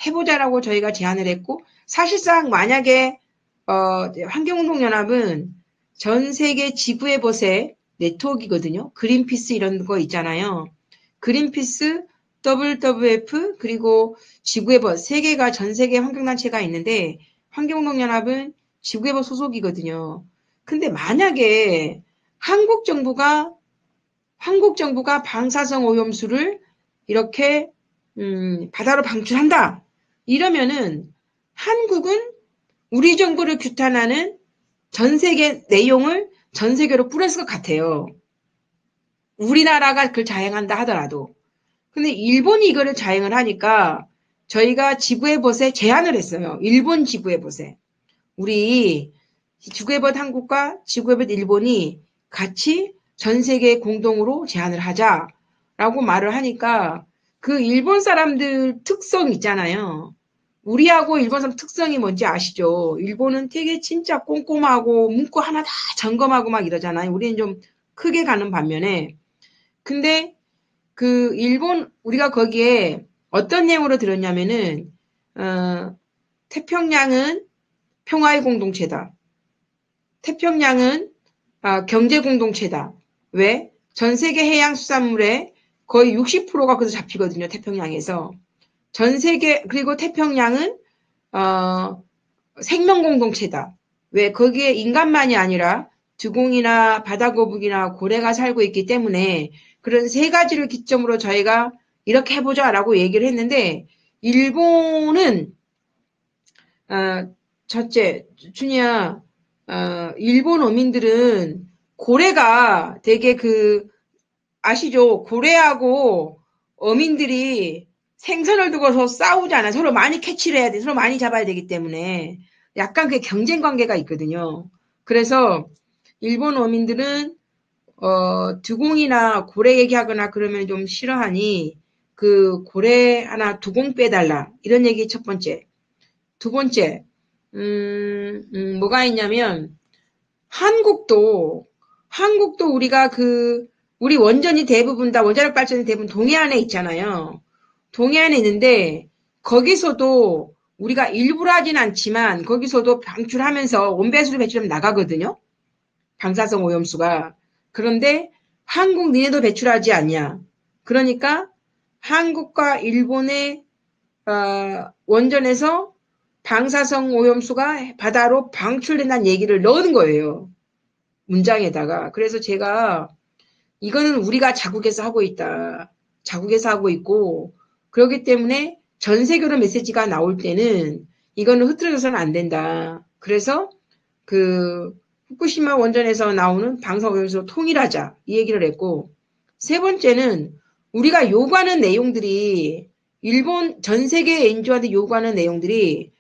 해보자라고 저희가 제안을 했고, 사실상 만약에 환경운동연합은 전 세계 지구의 벗의 네트워크이거든요. 그린피스 이런 거 있잖아요. 그린피스, WWF 그리고 지구의 벗 세 개가 전 세계 환경단체가 있는데 환경운동연합은 지구의 벗 소속이거든요. 근데 만약에 한국 정부가 방사성 오염수를 이렇게 바다로 방출한다 이러면은 한국은 우리 정부를 규탄하는 전 세계 내용을 전 세계로 뿌렸을 것 같아요. 우리나라가 그걸 자행한다 하더라도. 근데 일본이 이거를 자행을 하니까 저희가 지구의 벗에 제안을 했어요. 일본 지구의 벗에. 우리 지구의 벗 한국과 지구의 벗 일본이 같이 전 세계 공동으로 제안을 하자라고 말을 하니까 그 일본 사람들 특성 있잖아요. 우리하고 일본 사람 특성이 뭔지 아시죠? 일본은 되게 진짜 꼼꼼하고 문구 하나 다 점검하고 막 이러잖아요. 우리는 좀 크게 가는 반면에. 근데 그 일본 우리가 거기에 어떤 내용으로 들었냐면은 태평양은 평화의 공동체다. 태평양은 경제 공동체다. 왜? 전 세계 해양 수산물의 거의 60%가 거기서 잡히거든요. 태평양에서. 전 세계 그리고 태평양은 생명 공동체다. 왜? 거기에 인간만이 아니라 두공이나 바다거북이나 고래가 살고 있기 때문에 그런 세 가지를 기점으로 저희가 이렇게 해보자라고 얘기를 했는데, 일본은 첫째, 준이야, 일본 어민들은 고래가 되게 아시죠? 고래하고 어민들이 생선을 두고서 싸우잖아. 서로 많이 캐치를 해야 돼. 서로 많이 잡아야 되기 때문에 약간 그 경쟁 관계가 있거든요. 그래서 일본 어민들은 두공이나 고래 얘기하거나 그러면 좀 싫어하니 그 고래 하나 두공 빼달라 이런 얘기 첫 번째. 두 번째, 뭐가 있냐면 한국도 우리가 우리 원전이 대부분 다 원자력 발전이 대부분 동해안에 있잖아요. 동해안에 있는데 거기서도 우리가 일부러 하진 않지만 거기서도 방출하면서 온배수로 배출하면 나가거든요. 방사성 오염수가. 그런데 한국 니네도 배출하지 않냐. 그러니까 한국과 일본의 원전에서 방사성 오염수가 바다로 방출된다는 얘기를 넣은 거예요. 문장에다가. 그래서 제가 이거는 우리가 자국에서 하고 있다. 자국에서 하고 있고 그렇기 때문에 전 세계로 메시지가 나올 때는 이거는 흐트러져서는 안 된다. 그래서 그 후쿠시마 원전에서 나오는 방사오염수로 통일하자 이 얘기를 했고 세 번째는 우리가 요구하는 내용들이 일본 전 세계 NGO한테 요구하는 내용들이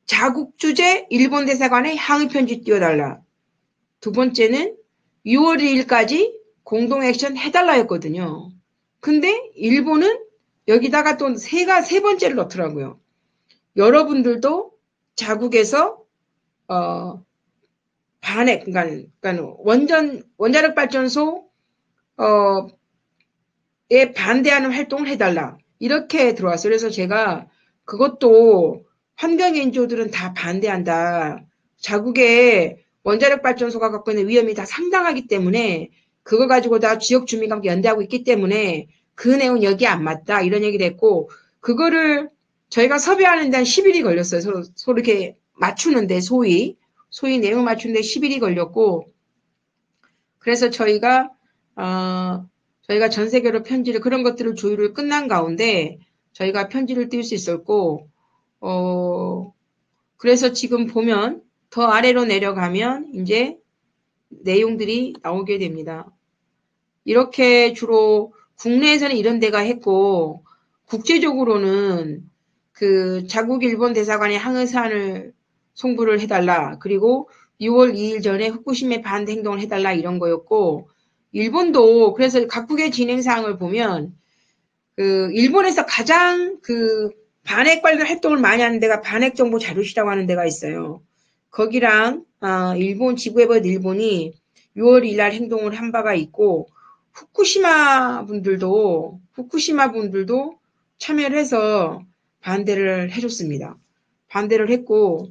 자국 주재 일본 대사관에 항의 편지 띄워달라. 두 번째는 6월 2일까지 공동 액션 해달라였거든요. 근데 일본은 여기다가 또 세 번째를 넣더라고요. 여러분들도 자국에서 반핵, 그러니까 원자력 발전소에 반대하는 활동을 해달라. 이렇게 들어왔어요. 그래서 제가 그것도 환경 NGO들은 다 반대한다. 자국에 원자력 발전소가 갖고 있는 위험이 다 상당하기 때문에 그거 가지고 다 지역 주민과 함께 연대하고 있기 때문에 그 내용 여기 안 맞다. 이런 얘기를 했고 그거를 저희가 섭외하는 데 한 10일이 걸렸어요. 서로 이렇게 맞추는데 소위 내용 맞추는데 10일이 걸렸고 그래서 저희가 전 세계로 편지를 그런 것들을 조율을 끝난 가운데 저희가 편지를 띄울 수 있었고 그래서 지금 보면 더 아래로 내려가면 이제 내용들이 나오게 됩니다. 이렇게 주로 국내에서는 이런 데가 했고 국제적으로는 그 자국 일본 대사관에 항의 사안을 송부를 해달라. 그리고 6월 2일 전에 후쿠시마 반대 행동을 해달라 이런 거였고 일본도 그래서 각국의 진행 사항을 보면 그 일본에서 가장 그 반핵 관련 활동을 많이 하는 데가 반핵 정보 자료실이라고 하는 데가 있어요. 거기랑 일본 지구에버 일본이 6월 2일 날 행동을 한 바가 있고 후쿠시마 분들도 참여를 해서 반대를 해줬습니다. 반대를 했고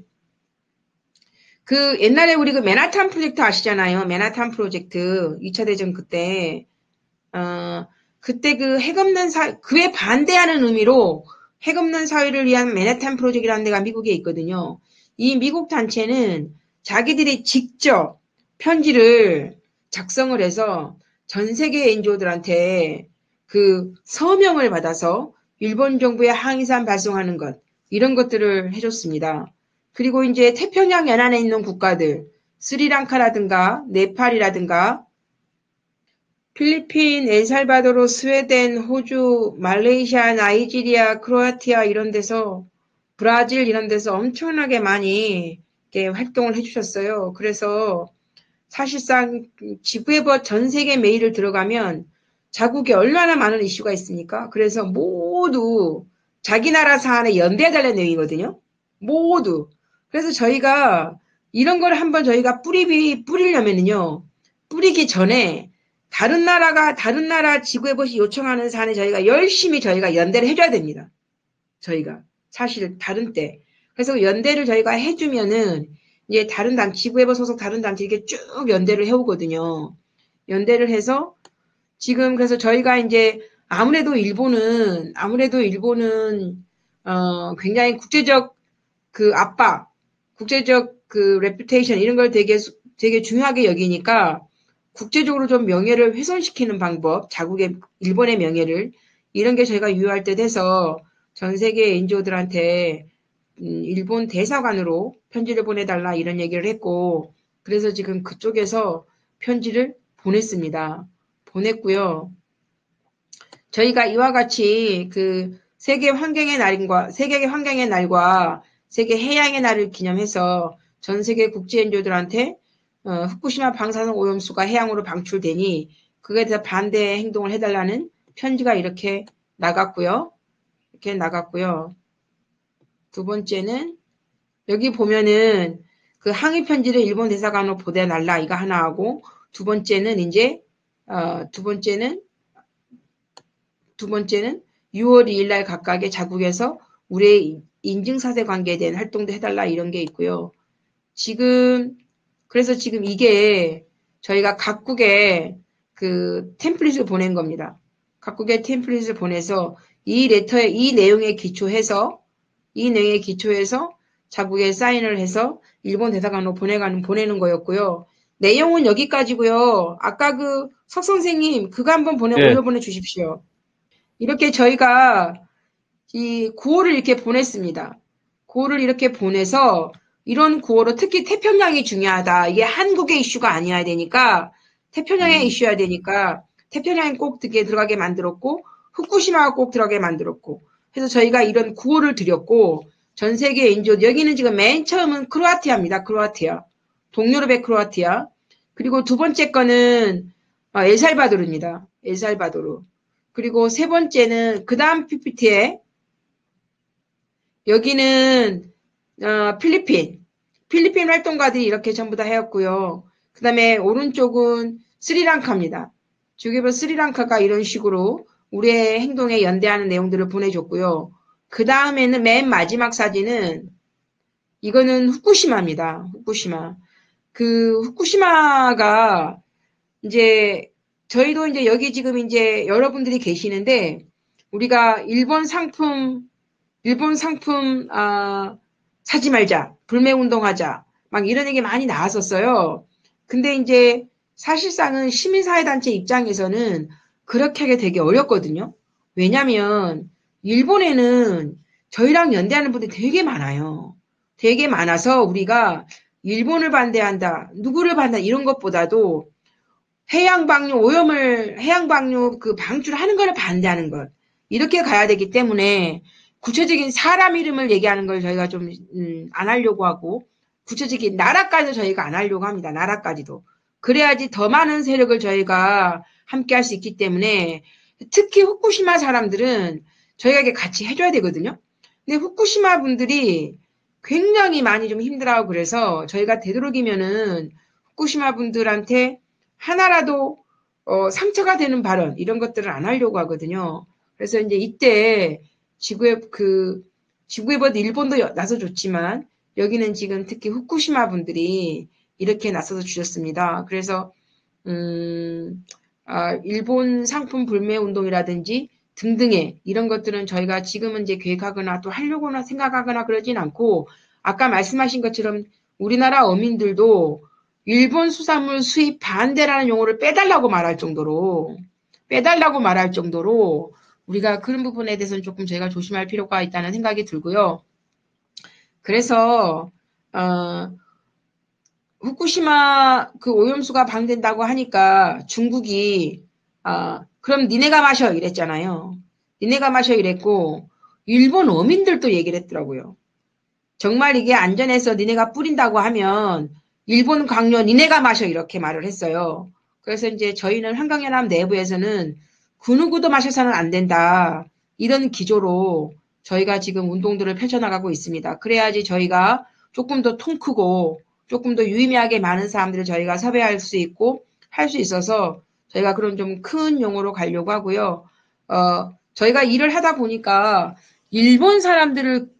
그 옛날에 우리 그 맨하탄 프로젝트 아시잖아요. 맨하탄 프로젝트 2차 대전 그때 그때 그 그에 반대하는 의미로 핵 없는 사회를 위한 맨하탄 프로젝트라는 데가 미국에 있거든요. 이 미국 단체는 자기들이 직접 편지를 작성을 해서 전 세계 NGO들한테 그 서명을 받아서 일본 정부에 항의사안 발송하는 것 이런 것들을 해줬습니다. 그리고 이제 태평양 연안에 있는 국가들 스리랑카라든가 네팔이라든가 필리핀, 엘살바도르, 스웨덴, 호주, 말레이시아, 나이지리아, 크로아티아 이런 데서 브라질 이런 데서 엄청나게 많이 이렇게 활동을 해주셨어요. 그래서 사실상 지구에버 전 세계 메일을 들어가면 자국에 얼마나 많은 이슈가 있습니까? 그래서 모두 자기 나라 사안에 연대해달라는 내용이거든요. 모두. 그래서 저희가 이런 걸 한번 저희가 뿌리려면은요. 뿌리기 전에 다른 나라 지구에버시 요청하는 사안에 저희가 열심히 저희가 연대를 해줘야 됩니다. 저희가. 사실 다른 때. 그래서 연대를 저희가 해주면은 이제 지구에버 소속 다른 단체 이렇게 쭉 연대를 해오거든요. 연대를 해서 지금 그래서 저희가 이제 아무래도 일본은 굉장히 국제적 그 압박, 국제적 그 레퓨테이션 이런 걸 되게 중요하게 여기니까 국제적으로 좀 명예를 훼손시키는 방법, 자국의 일본의 명예를 이런 게 저희가 유효할 때 돼서 전 세계 NGO들한테 일본 대사관으로 편지를 보내달라 이런 얘기를 했고 그래서 지금 그쪽에서 편지를 보냈습니다. 보냈고요. 저희가 이와 같이 그 세계 환경의 날과 세계 해양의 날을 기념해서 전 세계 국제 NGO들한테 후쿠시마 방사능 오염수가 해양으로 방출되니 그에 대해서 반대 행동을 해달라는 편지가 이렇게 나갔고요. 두 번째는 여기 보면은 그 항의 편지를 일본 대사관으로 보내달라 이거 하나 하고 두 번째는 6월 2일 날 각각의 자국에서 우리의 인증사세 관계에 대한 활동도 해달라 이런 게 있고요. 그래서 지금 이게 저희가 각국에 그 템플릿을 보낸 겁니다. 각국의 템플릿을 보내서 이 내용에 기초해서 자국에 사인을 해서 일본 대사관으로 보내는 거였고요. 내용은 여기까지고요. 아까 그 석 선생님 그거 한번 네. 올려보내 주십시오. 이렇게 저희가 이 구호를 이렇게 보냈습니다. 구호를 이렇게 보내서 이런 구호로 특히 태평양이 중요하다. 이게 한국의 이슈가 아니어야 되니까 태평양의 이슈여야 되니까 태평양이 꼭 들어가게 만들었고 후쿠시마가 꼭 들어가게 만들었고 그래서 저희가 이런 구호를 드렸고 전 세계 NGO 여기는 지금 맨 처음은 크로아티아입니다. 크로아티아. 동유럽의 크로아티아. 그리고 두 번째 거는 엘살바도르입니다. 엘살바도르. 그리고 세 번째는 그 다음 PPT에 여기는 필리핀 활동가들이 이렇게 전부 다 해왔고요. 그 다음에 오른쪽은 스리랑카입니다. 저기서 스리랑카가 이런 식으로 우리의 행동에 연대하는 내용들을 보내줬고요. 그 다음에는 맨 마지막 사진은 이거는 후쿠시마입니다. 후쿠시마. 그 후쿠시마가 이제 저희도 이제 여기 지금 이제 여러분들이 계시는데 우리가 일본 상품 사지 말자, 불매 운동하자, 막 이런 얘기 많이 나왔었어요. 근데 이제 사실상은 시민사회단체 입장에서는 그렇게 하기 되게 어렵거든요. 왜냐면 일본에는 저희랑 연대하는 분들이 되게 많아요. 되게 많아서 우리가 일본을 반대한다, 누구를 반대한다 이런 것보다도 해양방류 그 방출하는 걸 반대하는 것 이렇게 가야 되기 때문에 구체적인 사람 이름을 얘기하는 걸 저희가 좀 안 하려고 하고 구체적인 나라까지도 저희가 안 하려고 합니다. 나라까지도. 그래야지 더 많은 세력을 저희가 함께 할 수 있기 때문에 특히 후쿠시마 사람들은 저희에게 같이 해줘야 되거든요. 근데 후쿠시마 분들이 굉장히 많이 좀 힘들어하고 그래서 저희가 되도록이면은 후쿠시마 분들한테 하나라도 상처가 되는 발언 이런 것들을 안 하려고 하거든요. 그래서 이제 이때 지구에버드 일본도 나서 줬지만 여기는 지금 특히 후쿠시마 분들이 이렇게 나서서 주셨습니다. 그래서 일본 상품 불매 운동이라든지 등등의 이런 것들은 저희가 지금은 이제 계획하거나 또 하려고나 생각하거나 그러진 않고 아까 말씀하신 것처럼 우리나라 어민들도 일본 수산물 수입 반대라는 용어를 빼달라고 말할 정도로 우리가 그런 부분에 대해서는 조금 저희가 조심할 필요가 있다는 생각이 들고요. 그래서 후쿠시마 그 오염수가 방된다고 하니까 중국이 그럼 니네가 마셔 이랬잖아요. 니네가 마셔 이랬고 일본 어민들도 얘기를 했더라고요. 정말 이게 안전해서 니네가 뿌린다고 하면 일본 강요 니네가 마셔 이렇게 말을 했어요. 그래서 이제 저희는 환경연합 내부에서는 그 누구도 마셔서는 안 된다. 이런 기조로 저희가 지금 운동들을 펼쳐나가고 있습니다. 그래야지 저희가 조금 더 통 크고 조금 더 유의미하게 많은 사람들을 저희가 섭외할 수 있고 할 수 있어서 저희가 그런 좀 큰 용어로 가려고 하고요. 저희가 일을 하다 보니까 일본 사람들을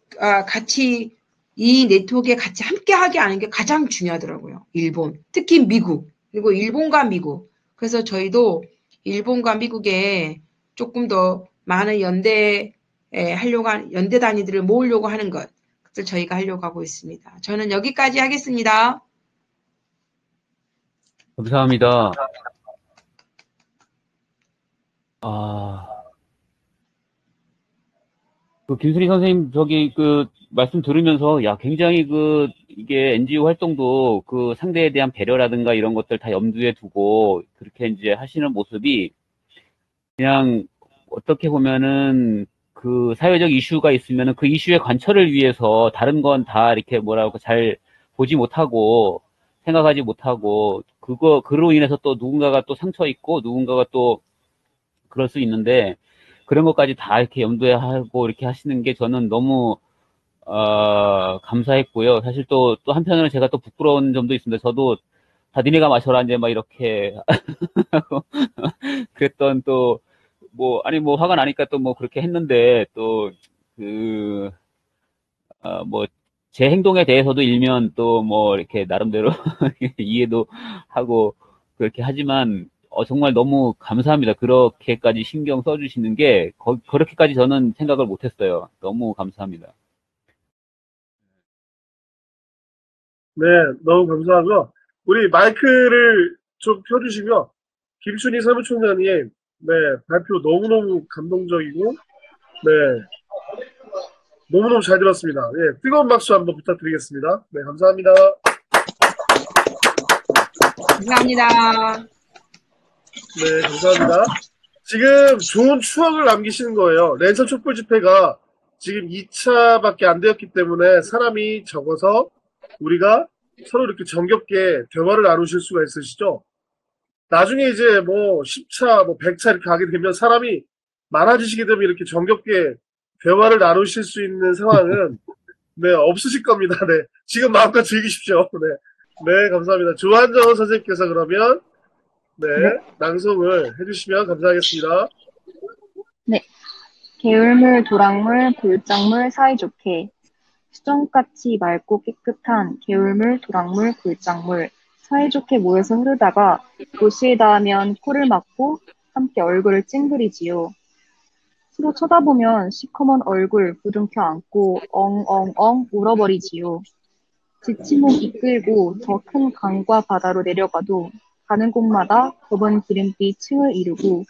같이 이 네트워크에 같이 함께하게 하는 게 가장 중요하더라고요. 일본, 특히 미국, 그리고 일본과 미국. 그래서 저희도 일본과 미국에 조금 더 많은 연대 단위들을 모으려고 하는 것, 그것을 저희가 하려고 하고 있습니다. 저는 여기까지 하겠습니다. 감사합니다. 김순희 선생님, 말씀 들으면서, 굉장히 이게 NGO 활동도 상대에 대한 배려라든가 이런 것들 다 염두에 두고, 그렇게 이제 하시는 모습이, 그냥 어떻게 보면은 그 사회적 이슈가 있으면은 그 이슈의 관철을 위해서 다른 건 다 이렇게 뭐라고 잘 보지 못하고 생각하지 못하고 그로 인해서 또 누군가가 또 상처 있고 누군가가 또 그럴 수 있는데 그런 것까지 다 이렇게 염두에 하고 이렇게 하시는 게 저는 너무 감사했고요. 사실 또 한편으로는 제가 또 부끄러운 점도 있습니다. 저도 다 니네가 마셔라 이제 막 이렇게 하고 그랬던 또 뭐 아니 뭐 화가 나니까 또 뭐 그렇게 했는데 또 그 뭐 제 행동에 대해서도 일면 또 뭐 이렇게 나름대로 이해도 하고 그렇게 하지만 정말 너무 감사합니다. 그렇게까지 신경 써주시는 게 그렇게까지 저는 생각을 못했어요. 너무 감사합니다. 네, 너무 감사하고요. 우리 마이크를 좀 켜주시면 김순희 사무총장님, 네, 발표 너무너무 감동적이고, 네, 너무너무 잘 들었습니다. 예, 뜨거운 박수 한번 부탁드리겠습니다. 네, 감사합니다. 감사합니다. 네, 감사합니다. 지금 좋은 추억을 남기시는 거예요. 랜선 촛불 집회가 지금 2차밖에 안 되었기 때문에 사람이 적어서 우리가 서로 이렇게 정겹게 대화를 나누실 수가 있으시죠. 나중에 이제 뭐 10차, 뭐 100차 이렇게 가게 되면 사람이 많아지시게 되면 이렇게 정겹게 대화를 나누실 수 있는 상황은 네, 없으실 겁니다. 네. 지금 마음껏 즐기십시오. 네. 네, 감사합니다. 조한정 선생님께서 그러면 네, 낭송을 해주시면 감사하겠습니다. 네. 개울물, 도랑물, 골장물 사이좋게 수정같이 맑고 깨끗한 개울물, 도랑물, 골장물 사이좋게 모여서 흐르다가 도시에 닿으면 코를 막고 함께 얼굴을 찡그리지요. 서로 쳐다보면 시커먼 얼굴 부둥켜 안고 엉엉엉 울어버리지요. 지친 몸 이끌고 더 큰 강과 바다로 내려가도 가는 곳마다 좁은 기름빛 층을 이루고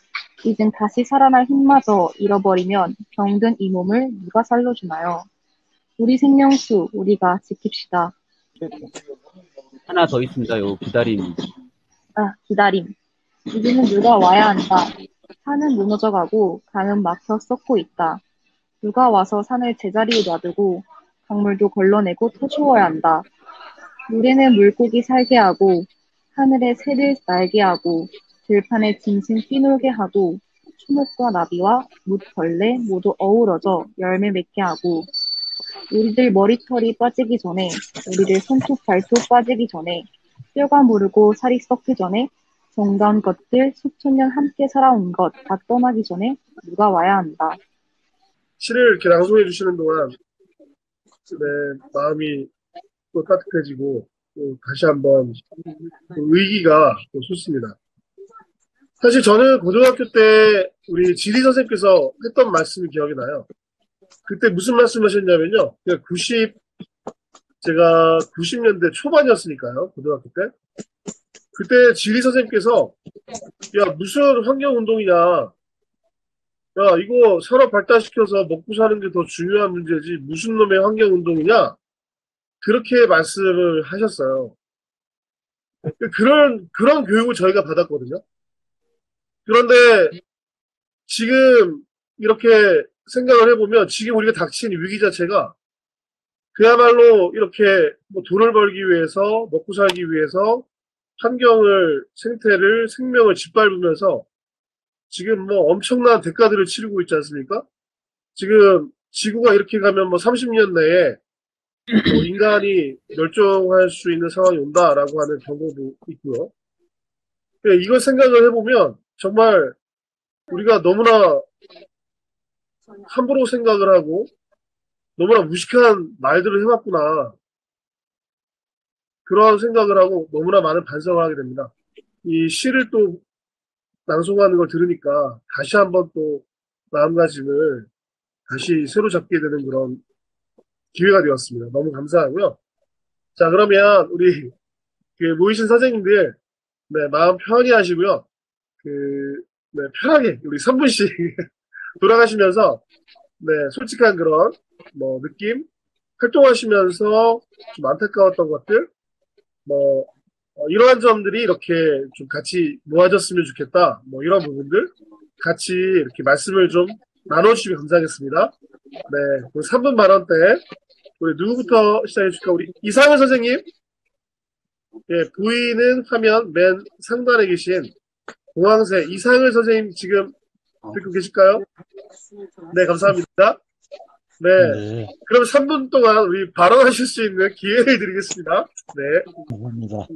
이젠 다시 살아날 힘마저 잃어버리면 병든 이 몸을 누가 살려주나요? 우리 생명수 우리가 지킵시다. 하나 더 있습니다. 요 기다림. 기다림. 이제는 누가 와야 한다. 산은 무너져가고 강은 막혀 썩고 있다. 누가 와서 산을 제자리에 놔두고 강물도 걸러내고 터주어야 한다. 물에는 물고기 살게 하고 하늘에 새를 날게 하고 들판에 짐승 뛰놀게 하고 초목과 나비와 뭇벌레 모두 어우러져 열매 맺게 하고 우리들 머리털이 빠지기 전에 우리들 손톱 발톱 빠지기 전에 뼈가 무르고 살이 썩기 전에 정다운 것들 수천 년 함께 살아온 것 다 떠나기 전에 누가 와야 한다. 시를 이렇게 낭송해 주시는 동안 네, 마음이 또 따뜻해지고 또 다시 한번 또 의기가 또 솟습니다. 사실 저는 고등학교 때 우리 지리 선생님께서 했던 말씀이 기억이 나요. 그때 무슨 말씀 하셨냐면요. 제가 90년대 초반이었으니까요. 고등학교 때. 그때 지리 선생님께서 야 무슨 환경운동이냐. 야 이거 산업 발달시켜서 먹고 사는 게 더 중요한 문제지 무슨 놈의 환경운동이냐. 그렇게 말씀을 하셨어요. 그런 교육을 저희가 받았거든요. 그런데 지금 이렇게 생각을 해보면 지금 우리가 닥친 위기 자체가 그야말로 이렇게 뭐 돈을 벌기 위해서 먹고 살기 위해서 생태를 생명을 짓밟으면서 지금 뭐 엄청난 대가들을 치르고 있지 않습니까? 지금 지구가 이렇게 가면 뭐 30년 내에 뭐 인간이 멸종할 수 있는 상황이 온다라고 하는 경고도 있고요. 이걸 생각을 해보면 정말 우리가 너무나 함부로 생각을 하고 너무나 무식한 말들을 해왔구나. 그러한 생각을 하고 너무나 많은 반성을 하게 됩니다. 이 시를 또 낭송하는 걸 들으니까 다시 한번 또 마음가짐을 다시 새로 잡게 되는 그런 기회가 되었습니다. 너무 감사하고요. 자, 그러면 우리 모이신 선생님들 네, 마음 편히 하시고요. 네, 편하게 우리 3분씩 돌아가시면서 네, 솔직한 그런 뭐 느낌 활동하시면서 좀 안타까웠던 것들 이러한 점들이 이렇게 좀 같이 모아졌으면 좋겠다. 뭐 이런 부분들 같이 이렇게 말씀을 좀 나눠주시면 감사하겠습니다. 네, 3분 만원대. 우리 누구부터 시작해 줄까? 우리 이상은 선생님. 예, 보이는 화면 맨 상단에 계신 공황새 이상을 선생님 지금 듣고 계실까요? 네, 감사합니다. 네, 네, 그럼 3분 동안 우리 발언하실 수 있는 기회를 드리겠습니다. 네. 감사합니다.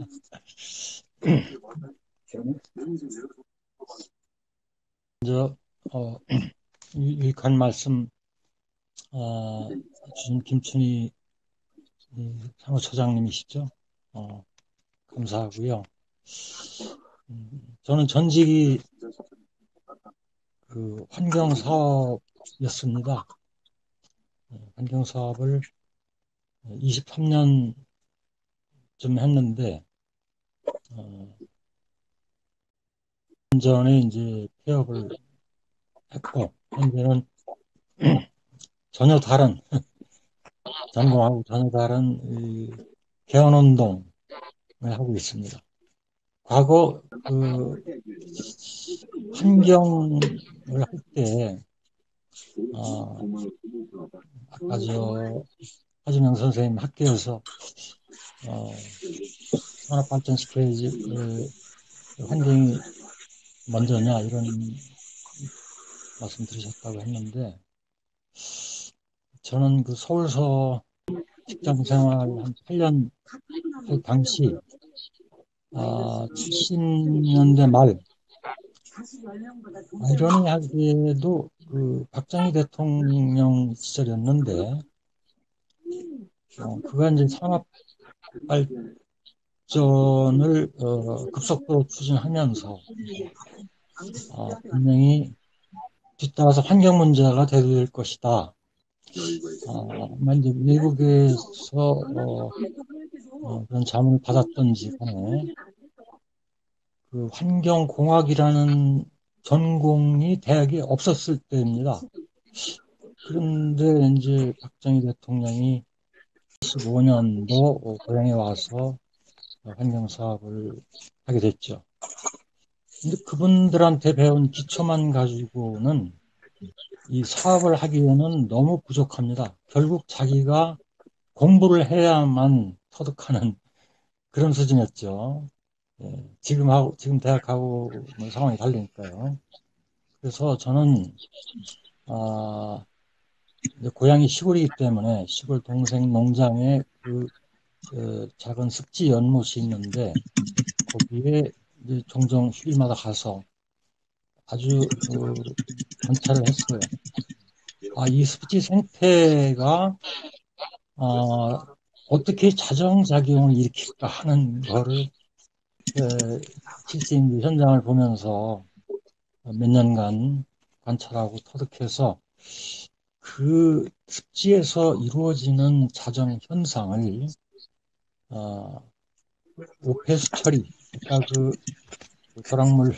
먼저, 유익한 말씀, 주신 김춘희 사무처장님이시죠? 감사하고요. 저는 전직이 그 환경사업이었습니다. 환경사업을 23년쯤 했는데, 전에 이제 폐업을 했고, 현재는 전혀 다른, 전공하고 전혀 다른 이 개헌운동을 하고 있습니다. 과거 그 환경을 할 때, 아까 하진영 선생님 학교에서 산업발전시켜야지 환경이 먼저냐 이런 말씀 드리셨다고 했는데, 저는 그 서울서 직장 생활 한 8년 할 당시 70년대 말 아이러니하게도 그 박정희 대통령 시절이었는데 그가 이제 산업 발전을 급속도로 추진하면서 분명히 뒤따라서 환경 문제가 대두될 것이다. 이제 외국에서 그런 자문을 받았던지 간에 그 환경공학이라는 전공이 대학에 없었을 때입니다. 그런데 이제 박정희 대통령이 15년도 고향에 와서 환경사업을 하게 됐죠. 근데 그분들한테 배운 기초만 가지고는 이 사업을 하기에는 너무 부족합니다. 결국 자기가 공부를 해야만 터득하는 그런 수준이었죠. 예, 지금 대학하고 뭐 상황이 다르니까요. 그래서 저는, 이제 고향이 시골이기 때문에 시골 동생 농장에 작은 습지 연못이 있는데 거기에 이제 종종 휴일마다 가서 아주 관찰을 했어요. 이 습지 생태가 어떻게 자정작용을 일으킬까 하는 거를 실제 이제 현장을 보면서 몇 년간 관찰하고 터득해서 그 습지에서 이루어지는 자정 현상을 오폐수 처리, 그러니까 그 도락물,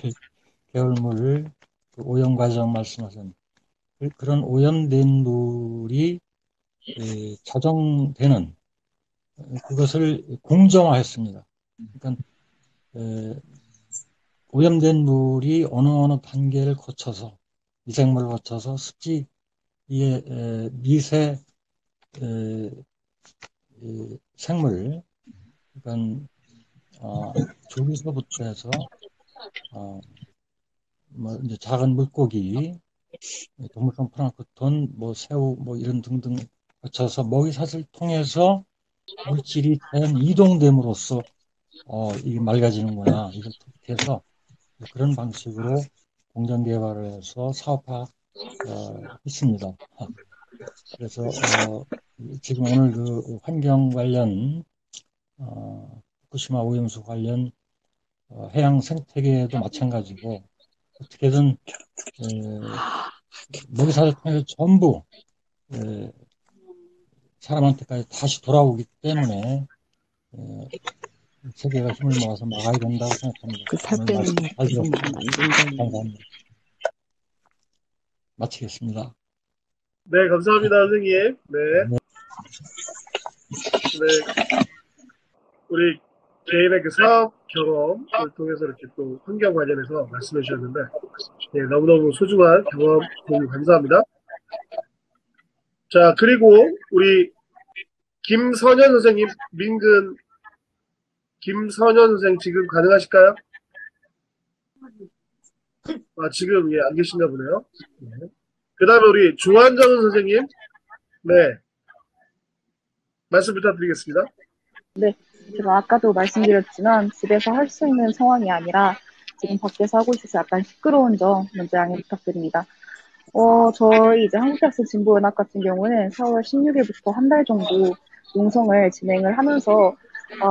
개울물, 그 오염 과정 말씀하신 그런 오염된 물이 자정되는 그것을 공정화했습니다. 그러니까 오염된 물이 어느 단계를 거쳐서 미생물을 거쳐서 습지의 미세 생물, 그러니까 조류서부터 해서 뭐 이제 작은 물고기, 동물성 플랑크톤, 뭐 새우, 뭐 이런 등등 거쳐서 먹이사슬 통해서 물질이 자연 이동됨으로써 이게 맑아지는구나 이걸 터득해서 그런 방식으로 공정 개발을 해서 사업화 했습니다. 그래서 지금 오늘 그 환경 관련 후쿠시마 오염수 관련 해양 생태계도 마찬가지고 어떻게든 먹이사슬 통해서 전부 사람한테까지 다시 돌아오기 때문에 세계가 힘을 모아서 막아야 된다고 생각합니다. 그 살 오늘 빼는 말씀 잘 부분만 들었습니다. 만든다는. 감사합니다. 마치겠습니다. 네, 감사합니다, 선생님. 네. 네. 네. 우리 개인의 그 사업 경험을 통해서 이렇게 또 환경 관련해서 말씀해 주셨는데, 예, 너무너무 소중한 경험 공유 감사합니다. 자, 그리고 우리 김선현 선생님, 민근 김선현 선생 지금 가능하실까요? 아, 지금 예, 안 계신가 보네요. 네. 그 다음에 우리 조한정 선생님, 네, 말씀 부탁드리겠습니다. 네, 제가 아까도 말씀드렸지만 집에서 할 수 있는 상황이 아니라 지금 밖에서 하고 있어서 약간 시끄러운 점 먼저 양해 부탁드립니다. 저희 이제 한국대학생 진보연합 같은 경우는 4월 16일부터 한 달 정도 농성을 진행을 하면서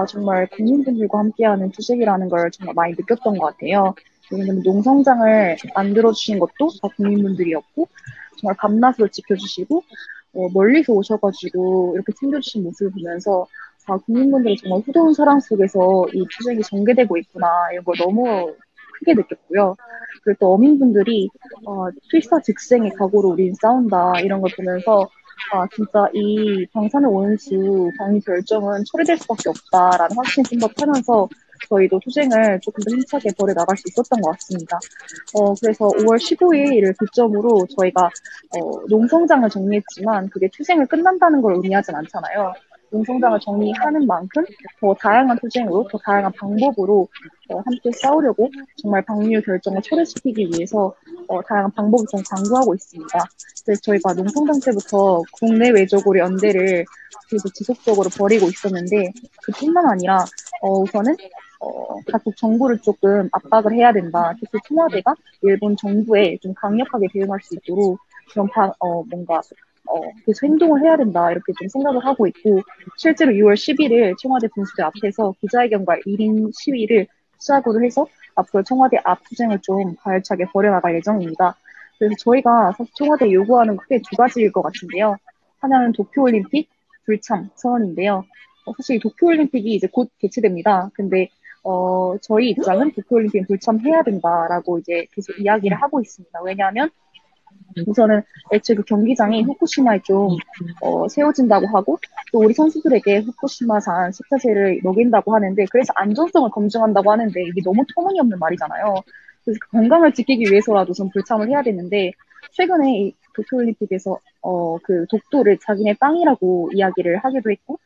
정말 국민분들과 함께하는 투쟁이라는 걸 정말 많이 느꼈던 것 같아요. 왜냐면 농성장을 만들어주신 것도 다 국민분들이었고 정말 밤낮으로 지켜주시고 멀리서 오셔가지고 이렇게 챙겨주신 모습을 보면서 국민분들이 정말 후대한 사랑 속에서 이 투쟁이 전개되고 있구나 이런 걸 너무 크게 느꼈고요. 그리고 또 어민분들이 필사즉생의 각오로 우린 싸운다 이런 걸 보면서 진짜 이 방사능 온수 방류 결정은 처리될 수밖에 없다라는 확신 생각하면서 저희도 투쟁을 조금 더 힘차게 벌여 나갈 수 있었던 것 같습니다. 그래서 5월 15일을 기점으로 저희가 농성장을 정리했지만 그게 투쟁을 끝난다는 걸 의미하진 않잖아요. 농성장을 정리하는 만큼 더 다양한 투쟁으로, 더 다양한 방법으로 함께 싸우려고 정말 방류 결정을 철회시키기 위해서 다양한 방법을 좀 강구하고 있습니다. 그래서 저희가 농성장 때부터 국내외적으로 연대를 계속 지속적으로 벌이고 있었는데 그뿐만 아니라 우선은 각국 정부를 조금 압박을 해야 된다. 특히 청와대가 일본 정부에 좀 강력하게 대응할 수 있도록 그런 뭔가 계속 행동을 해야 된다 이렇게 좀 생각을 하고 있고 실제로 6월 11일 청와대 분수대 앞에서 기자회견과 1인 시위를 시작으로 해서 앞으로 청와대 앞 투쟁을 좀 가열차게 벌여나갈 예정입니다. 그래서 저희가 사실 청와대 요구하는 거 크게 두 가지일 것 같은데요. 하나는 도쿄올림픽 불참 선언인데요. 사실 도쿄올림픽이 이제 곧 개최됩니다. 근데 저희 입장은 도쿄올림픽 불참해야 된다라고 이제 계속 이야기를 하고 있습니다. 왜냐하면 우선은 애초에 그 경기장이 후쿠시마에 좀 세워진다고 하고 또 우리 선수들에게 후쿠시마산 식자재를 먹인다고 하는데 그래서 안전성을 검증한다고 하는데 이게 너무 터무니없는 말이잖아요. 그래서 그 건강을 지키기 위해서라도 좀 불참을 해야 되는데 최근에 이 도쿄올림픽에서 그 독도를 자기네 땅이라고 이야기를 하기도 했고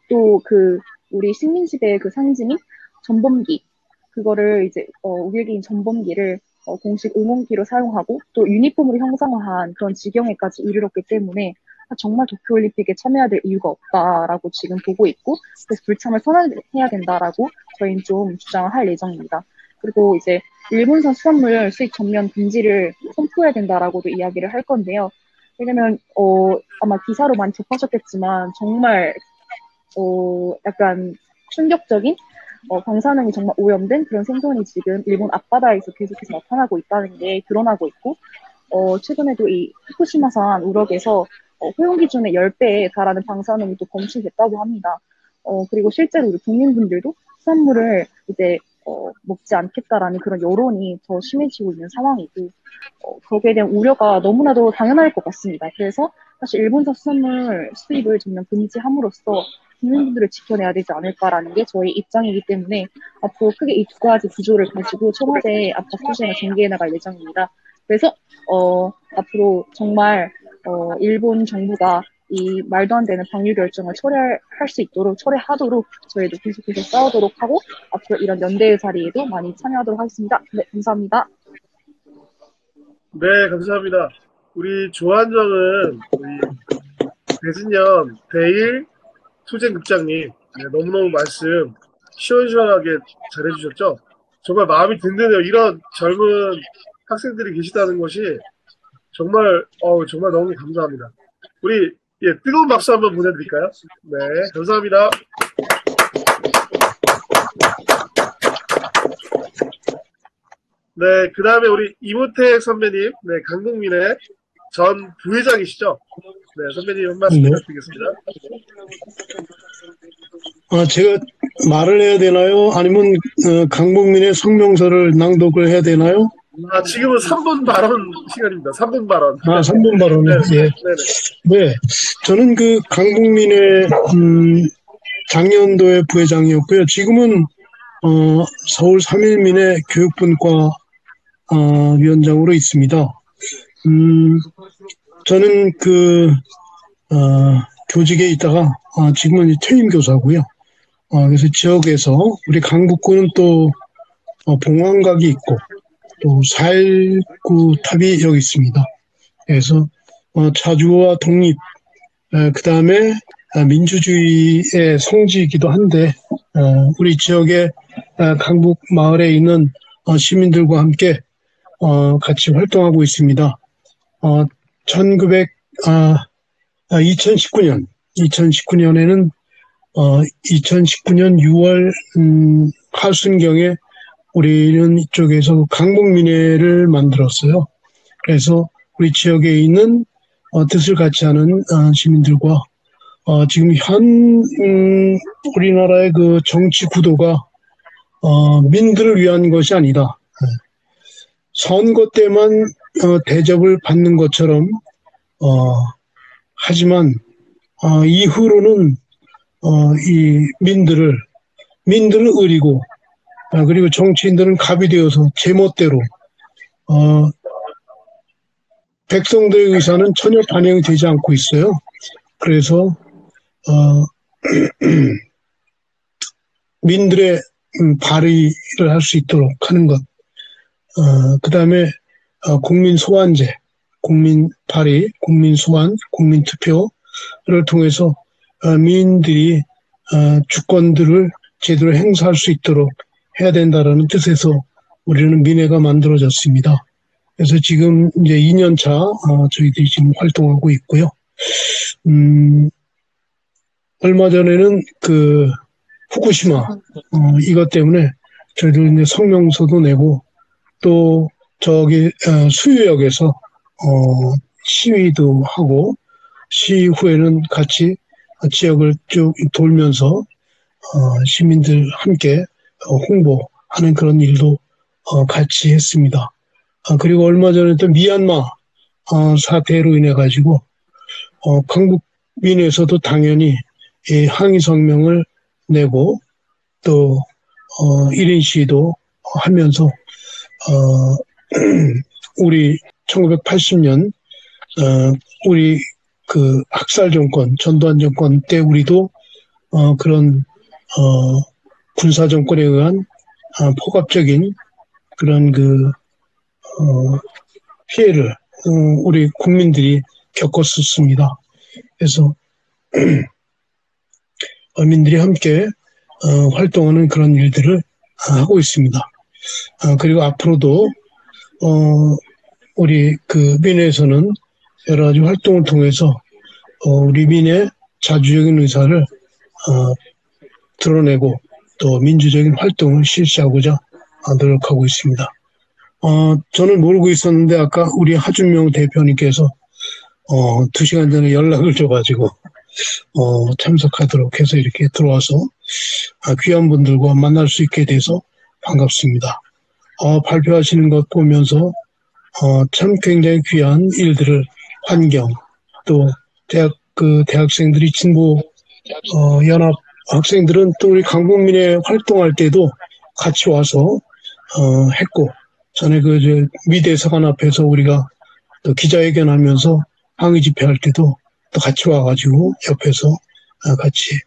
또 그 우리 식민지배의 그 상징인 전범기 그거를 이제 우길기인 전범기를 공식 응원기로 사용하고 또 유니폼으로 형상화한 그런 지경에까지 이르렀기 때문에 정말 도쿄올림픽에 참여해야 될 이유가 없다라고 지금 보고 있고 그래서 불참을 선언해야 된다라고 저희는 좀 주장을 할 예정입니다. 그리고 이제 일본산 수산물 수입 전면 금지를 선포해야 된다라고도 이야기를 할 건데요. 왜냐면 아마 기사로 많이 접하셨겠지만 정말 약간 충격적인 방사능이 정말 오염된 그런 생선이 지금 일본 앞바다에서 계속해서 나타나고 있다는 게 드러나고 있고 최근에도 이 후쿠시마산 우럭에서 허용 기준의 10배에 달하는 방사능이 또 검출됐다고 합니다. 그리고 실제로 우리 국민분들도 수산물을 이제 먹지 않겠다라는 그런 여론이 더 심해지고 있는 상황이고 거기에 대한 우려가 너무나도 당연할 것 같습니다. 그래서 사실 일본산 수산물 수입을 전면 금지함으로써 국민분들을 지켜내야 되지 않을까라는 게 저희 입장이기 때문에 앞으로 크게 이 두 가지 구조를 가지고 청와대 압박 투쟁을 전개해 나갈 예정입니다. 그래서 앞으로 정말 일본 정부가 이 말도 안 되는 방류 결정을 철회할 수 있도록 철회하도록 저희도 계속해서 싸우도록 하고 앞으로 이런 연대의 자리에도 많이 참여하도록 하겠습니다. 네, 감사합니다. 네, 감사합니다. 우리 조한정은 우리 배진영 대일 투쟁국장님 네, 너무너무 말씀 시원시원하게 잘해주셨죠? 정말 마음이 든든해요. 이런 젊은 학생들이 계시다는 것이 정말 정말 너무 감사합니다. 우리 뜨거운 박수 한번 보내드릴까요? 네, 감사합니다. 네, 그 다음에 우리 이모택 선배님, 네, 강국민의 전 부회장이시죠? 네, 선배님 한 말씀 부탁드리겠습니다. 제가 말을 해야 되나요? 아니면 강복민의 성명서를 낭독을 해야 되나요? 지금은 3분 발언 시간입니다. 3분 발언. 3분 발언이요? 네. 네. 저는 그 강복민의 작년도의 부회장이었고요. 지금은 서울 3일민의 교육분과 위원장으로 있습니다. 저는 교직에 있다가 지금은 이제 퇴임 교사고요. 그래서 지역에서 우리 강북구는 또 봉황각이 있고 또 4.19 탑이 여기 있습니다. 그래서 자주와 독립, 그 다음에 민주주의의 성지이기도 한데 우리 지역의 강북 마을에 있는 시민들과 함께 같이 활동하고 있습니다. 2019년에는 2019년 6월 하순경에 우리는 이쪽에서 강북민회를 만들었어요. 그래서 우리 지역에 있는 뜻을 같이 하는 시민들과 지금 우리나라의 그 정치 구도가 민들을 위한 것이 아니다. 선거 때만 대접을 받는 것처럼 하지만 이후로는 이 민들을 의리고 그리고 정치인들은 갑이 되어서 제멋대로 백성들의 의사는 전혀 반영이 되지 않고 있어요. 그래서 민들의 발의를 할 수 있도록 하는 것. 그 다음에 국민 소환제, 국민 발의, 국민 소환, 국민 투표를 통해서 민들이 주권들을 제대로 행사할 수 있도록 해야 된다라는 뜻에서 우리는 민회가 만들어졌습니다. 그래서 지금 이제 2년 차 저희들이 지금 활동하고 있고요. 얼마 전에는 후쿠시마 이것 때문에 저희들 이제 성명서도 내고 또 저기 수유역에서 시위도 하고 시위 후에는 같이 지역을 쭉 돌면서 시민들 함께 홍보하는 그런 일도 같이 했습니다. 그리고 얼마 전에 또 미얀마 사태로 인해 가지고 강북민에서도 당연히 이 항의 성명을 내고 또 1인 시위도 하면서 우리 1980년 우리 그 학살 정권, 전두환 정권 때 우리도 그런 군사 정권에 의한 폭압적인 그런 피해를 우리 국민들이 겪었었습니다. 그래서 어민들이 함께 활동하는 그런 일들을 하고 있습니다. 그리고 앞으로도 우리 민회에서는 여러 가지 활동을 통해서 우리 민의 자주적인 의사를 드러내고 또 민주적인 활동을 실시하고자 노력하고 있습니다. 저는 모르고 있었는데 아까 우리 하준명 대표님께서 2시간 전에 연락을 줘가지고 참석하도록 해서 이렇게 들어와서 귀한 분들과 만날 수 있게 돼서 반갑습니다. 발표하시는 것 보면서 참 굉장히 귀한 일들을 환경 또 대학생들이 진보 연합 학생들은 또 우리 강북민회 활동할 때도 같이 와서 했고 전에 미대사관 앞에서 우리가 또 기자회견하면서 항의 집회할 때도 또 같이 와가지고 옆에서 같이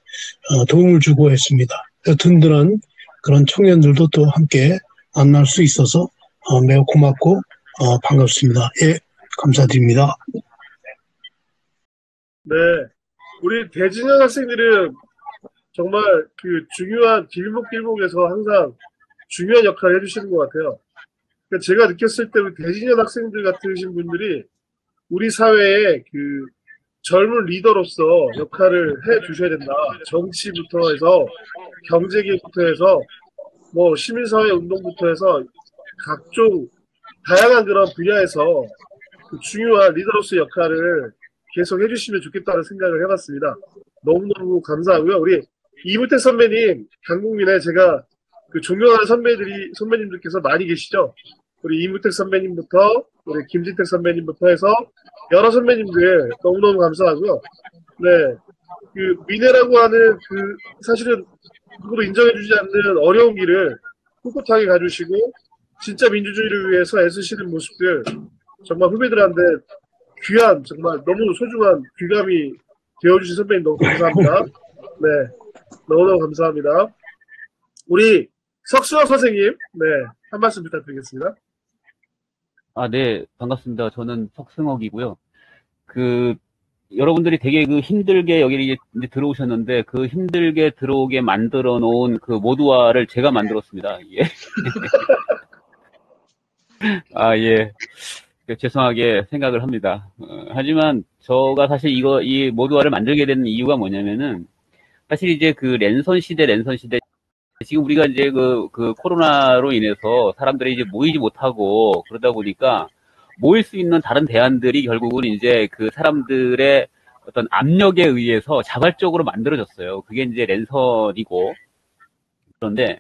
도움을 주고 했습니다. 든든한 그런 청년들도 또 함께 만날 수 있어서 매우 고맙고 반갑습니다. 예, 감사드립니다. 네, 우리 대진현 학생들은 정말 중요한 길목길목에서 항상 중요한 역할을 해주시는 것 같아요. 그러니까 제가 느꼈을 때 우리 대진현 학생들 같으신 분들이 우리 사회에 젊은 리더로서 역할을 해 주셔야 된다. 정치부터 해서 경제계부터 해서 뭐 시민사회 운동부터 해서 각종 다양한 그런 분야에서 중요한 리더로서의 역할을 계속 해주시면 좋겠다는 생각을 해봤습니다. 너무너무 감사하고요. 우리 이무택 선배님, 강북민회 제가 존경하는 선배님들께서 많이 계시죠. 우리 이무택 선배님부터 우리 김진택 선배님부터 해서 여러 선배님들 너무너무 감사하고요. 네, 민회라고 하는 사실은 누구도 인정해주지 않는 어려운 길을 꿋꿋하게 가주시고 진짜 민주주의를 위해서 애쓰시는 모습들 정말 후배들한테 귀한 정말 너무 소중한 귀감이 되어주신 선배님 너무 감사합니다. 네, 너무너무 감사합니다. 우리 석수호 선생님, 네, 한 말씀 부탁드리겠습니다. 네, 반갑습니다. 저는 석승옥이고요. 여러분들이 되게 힘들게 여기 이제 들어오셨는데, 그 힘들게 들어오게 만들어 놓은 그 모두화를 제가 만들었습니다. 예. 예. 죄송하게 생각을 합니다. 하지만 저가 사실 이 모두화를 만들게 된 이유가 뭐냐면은, 사실 이제 랜선 시대, 지금 우리가 이제 코로나로 인해서 사람들이 이제 모이지 못하고 그러다 보니까 모일 수 있는 다른 대안들이 결국은 이제 사람들의 어떤 압력에 의해서 자발적으로 만들어졌어요. 그게 이제 랜선이고. 그런데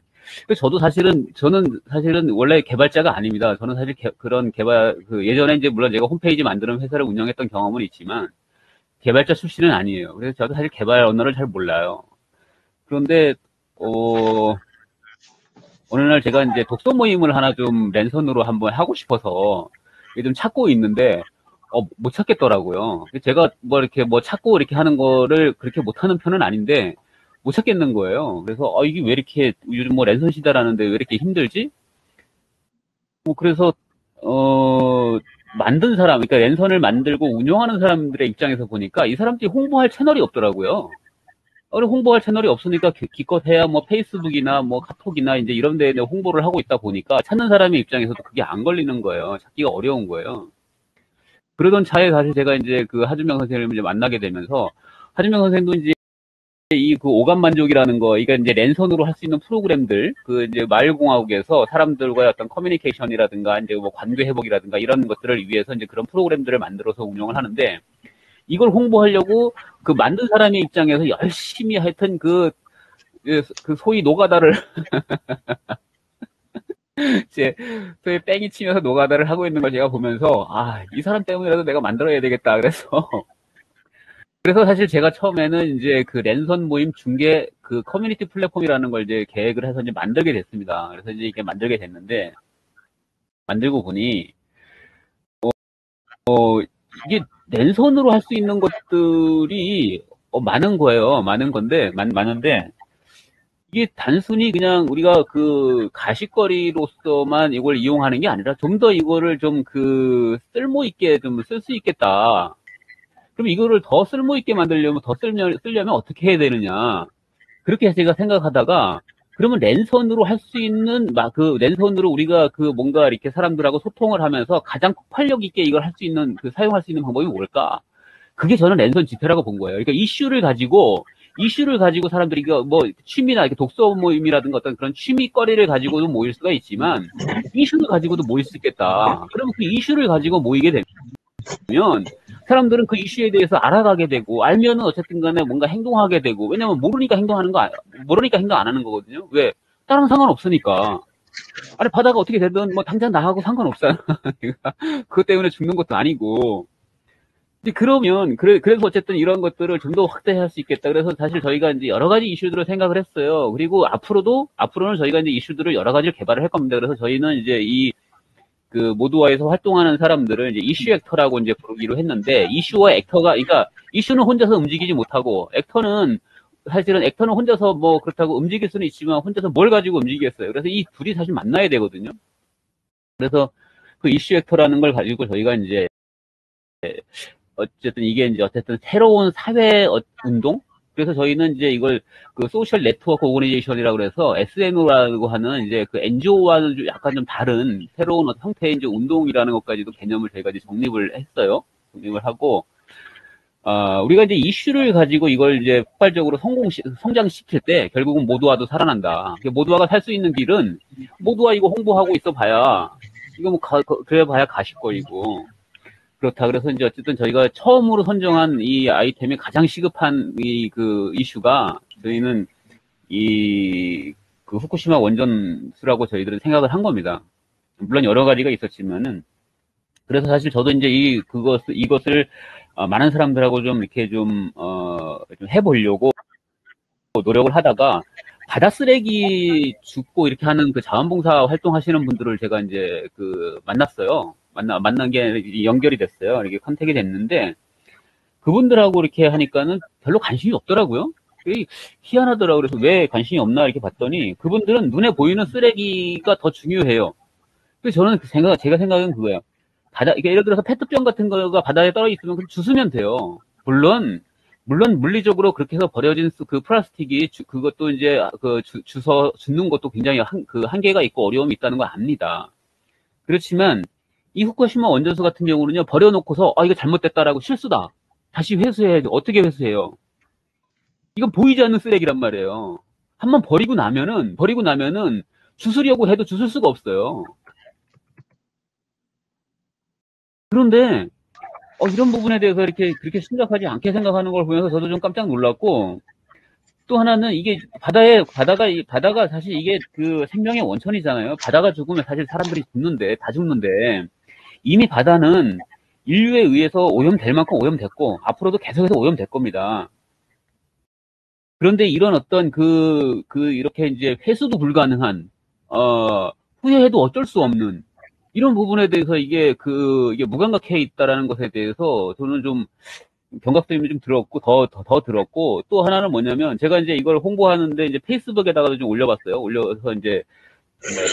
저는 사실은 원래 개발자가 아닙니다. 저는 사실 그런 개발, 예전에 이제 물론 제가 홈페이지 만드는 회사를 운영했던 경험은 있지만 개발자 출신은 아니에요. 그래서 저도 사실 개발 언어를 잘 몰라요. 그런데, 어느 날 제가 이제 독서 모임을 하나 좀 랜선으로 한번 하고 싶어서 좀 찾고 있는데, 못 찾겠더라고요. 제가 이렇게 찾고 이렇게 하는 거를 그렇게 못하는 편은 아닌데, 못 찾겠는 거예요. 그래서, 이게 왜 이렇게, 요즘 랜선 시대라는데 왜 이렇게 힘들지? 그래서, 만든 사람, 그러니까 랜선을 만들고 운영하는 사람들의 입장에서 보니까 이 사람들이 홍보할 채널이 없더라고요. 홍보할 채널이 없으니까 기껏해야 페이스북이나 카톡이나 이제 이런 데에 홍보를 하고 있다 보니까 찾는 사람의 입장에서도 그게 안 걸리는 거예요. 찾기가 어려운 거예요. 그러던 차에 사실 제가 이제 하준명 선생님을 이제 만나게 되면서 하준명 선생도 이제 오감만족이라는 거, 이게 이제 랜선으로 할 수 있는 프로그램들, 이제 마을공화국에서 사람들과의 어떤 커뮤니케이션이라든가 이제 관계 회복이라든가 이런 것들을 위해서 이제 그런 프로그램들을 만들어서 운영을 하는데, 이걸 홍보하려고 만든 사람의 입장에서 열심히 하여튼 소위 노가다를 이제 소위 뺑이 치면서 노가다를 하고 있는 걸 제가 보면서 이 사람 때문이라도 내가 만들어야 되겠다. 그래서 사실 제가 처음에는 이제 랜선 모임 중계 커뮤니티 플랫폼이라는 걸 이제 계획을 해서 이제 만들게 됐습니다. 그래서 이제 이게 만들게 됐는데, 만들고 보니 이게 랜선으로 할 수 있는 것들이 많은 거예요. 많은데 이게 단순히 그냥 우리가 가십거리로서만 이걸 이용하는 게 아니라 좀 더 이거를 좀 쓸모 있게 좀 쓸 수 있겠다. 그럼 이거를 더 쓸모 있게 만들려면 쓰려면 어떻게 해야 되느냐. 그렇게 제가 생각하다가, 그러면 랜선으로 할 수 있는 랜선으로 우리가 뭔가 이렇게 사람들하고 소통을 하면서 가장 폭발력 있게 이걸 할 수 있는 사용할 수 있는 방법이 뭘까? 그게 저는 랜선 집회라고 본 거예요. 그러니까 이슈를 가지고 사람들이 취미나 이렇게 독서 모임이라든가 어떤 그런 취미거리를 가지고도 모일 수가 있지만, 이슈를 가지고도 모일 수 있겠다. 그러면 그 이슈를 가지고 모이게 되면 사람들은 그 이슈에 대해서 알아가게 되고, 알면은 어쨌든 간에 뭔가 행동하게 되고, 왜냐면 모르니까 행동 안 하는 거거든요. 왜? 다른 상관없으니까. 바다가 어떻게 되든 당장 나가고 상관없잖아. 그것 때문에 죽는 것도 아니고. 그래서 어쨌든 이런 것들을 좀 더 확대할 수 있겠다. 그래서 사실 저희가 이제 여러 가지 이슈들을 생각을 했어요. 그리고 앞으로는 저희가 이제 이슈들을 여러 가지를 개발을 할 겁니다. 그래서 저희는 이제 모두화에서 활동하는 사람들을 이제 이슈 액터라고 이제 부르기로 했는데, 이슈와 액터가, 그러니까 이슈는 혼자서 움직이지 못하고, 사실은 액터는 혼자서 그렇다고 움직일 수는 있지만 혼자서 뭘 가지고 움직이겠어요. 그래서 이 둘이 사실 만나야 되거든요. 그래서 이슈 액터라는 걸 가지고 저희가 이제 어쨌든 새로운 사회 운동? 그래서 저희는 이제 이걸 소셜 네트워크 오거니제이션이라고 그래서 SNO라고 하는 이제 NGO와는 약간 좀 다른 새로운 형태의 이제 운동이라는 것까지도 개념을 저희가 이제 정립을 했어요. 정립을 하고, 우리가 이제 이슈를 가지고 이걸 이제 폭발적으로 성장시킬 때 결국은 모두화도 살아난다. 모두화가 살 수 있는 길은 모두화 이거 홍보하고 있어 봐야, 이거 그래 봐야 가십거리고. 그렇다. 그래서 이제 어쨌든 저희가 처음으로 선정한 이 아이템이 가장 시급한 이슈가, 저희는 후쿠시마 원전수라고 저희들은 생각을 한 겁니다. 물론 여러 가지가 있었지만은. 그래서 사실 저도 이제 이것을 많은 사람들하고 좀 이렇게 좀 해보려고 노력을 하다가, 바다 쓰레기 줍고 이렇게 하는 그 자원봉사 활동하시는 분들을 제가 이제 만났어요. 만난 게 연결이 됐어요. 이렇게 컨택이 됐는데, 그분들하고 이렇게 하니까는 별로 관심이 없더라고요. 희한하더라고요. 그래서 왜 관심이 없나 이렇게 봤더니, 그분들은 눈에 보이는 쓰레기가 더 중요해요. 그래서 저는 제가 생각은 그거예요. 이게 예를 들어서 페트병 같은 거가 바다에 떨어져 있으면 그냥 주스면 돼요. 물론 물리적으로 그렇게 해서 버려진 그 플라스틱이 그것도 이제 주는 것도 굉장히 한계가 있고 어려움이 있다는 걸 압니다. 그렇지만 이 후쿠시마 원전소 같은 경우는요, 버려놓고서 이거 잘못됐다라고 실수다, 다시 회수해야죠. 어떻게 회수해요? 이건 보이지 않는 쓰레기란 말이에요. 한번 버리고 나면은 주스려고 해도 주술 수가 없어요. 그런데 이런 부분에 대해서 그렇게 심각하지 않게 생각하는 걸 보면서 저도 좀 깜짝 놀랐고, 또 하나는 이게 바다가 사실 이게 그 생명의 원천이잖아요. 바다가 죽으면 사실 사람들이 다 죽는데, 이미 바다는 인류에 의해서 오염될 만큼 오염됐고, 앞으로도 계속해서 오염될 겁니다. 그런데 이런 어떤 이렇게 이제 회수도 불가능한, 후회해도 어쩔 수 없는, 이런 부분에 대해서 이게 무감각해 있다라는 것에 대해서 저는 좀 경각심이 좀 들었고, 더 들었고, 또 하나는 뭐냐면, 제가 이제 이걸 홍보하는데 이제 페이스북에다가도 좀 올려봤어요. 올려서 이제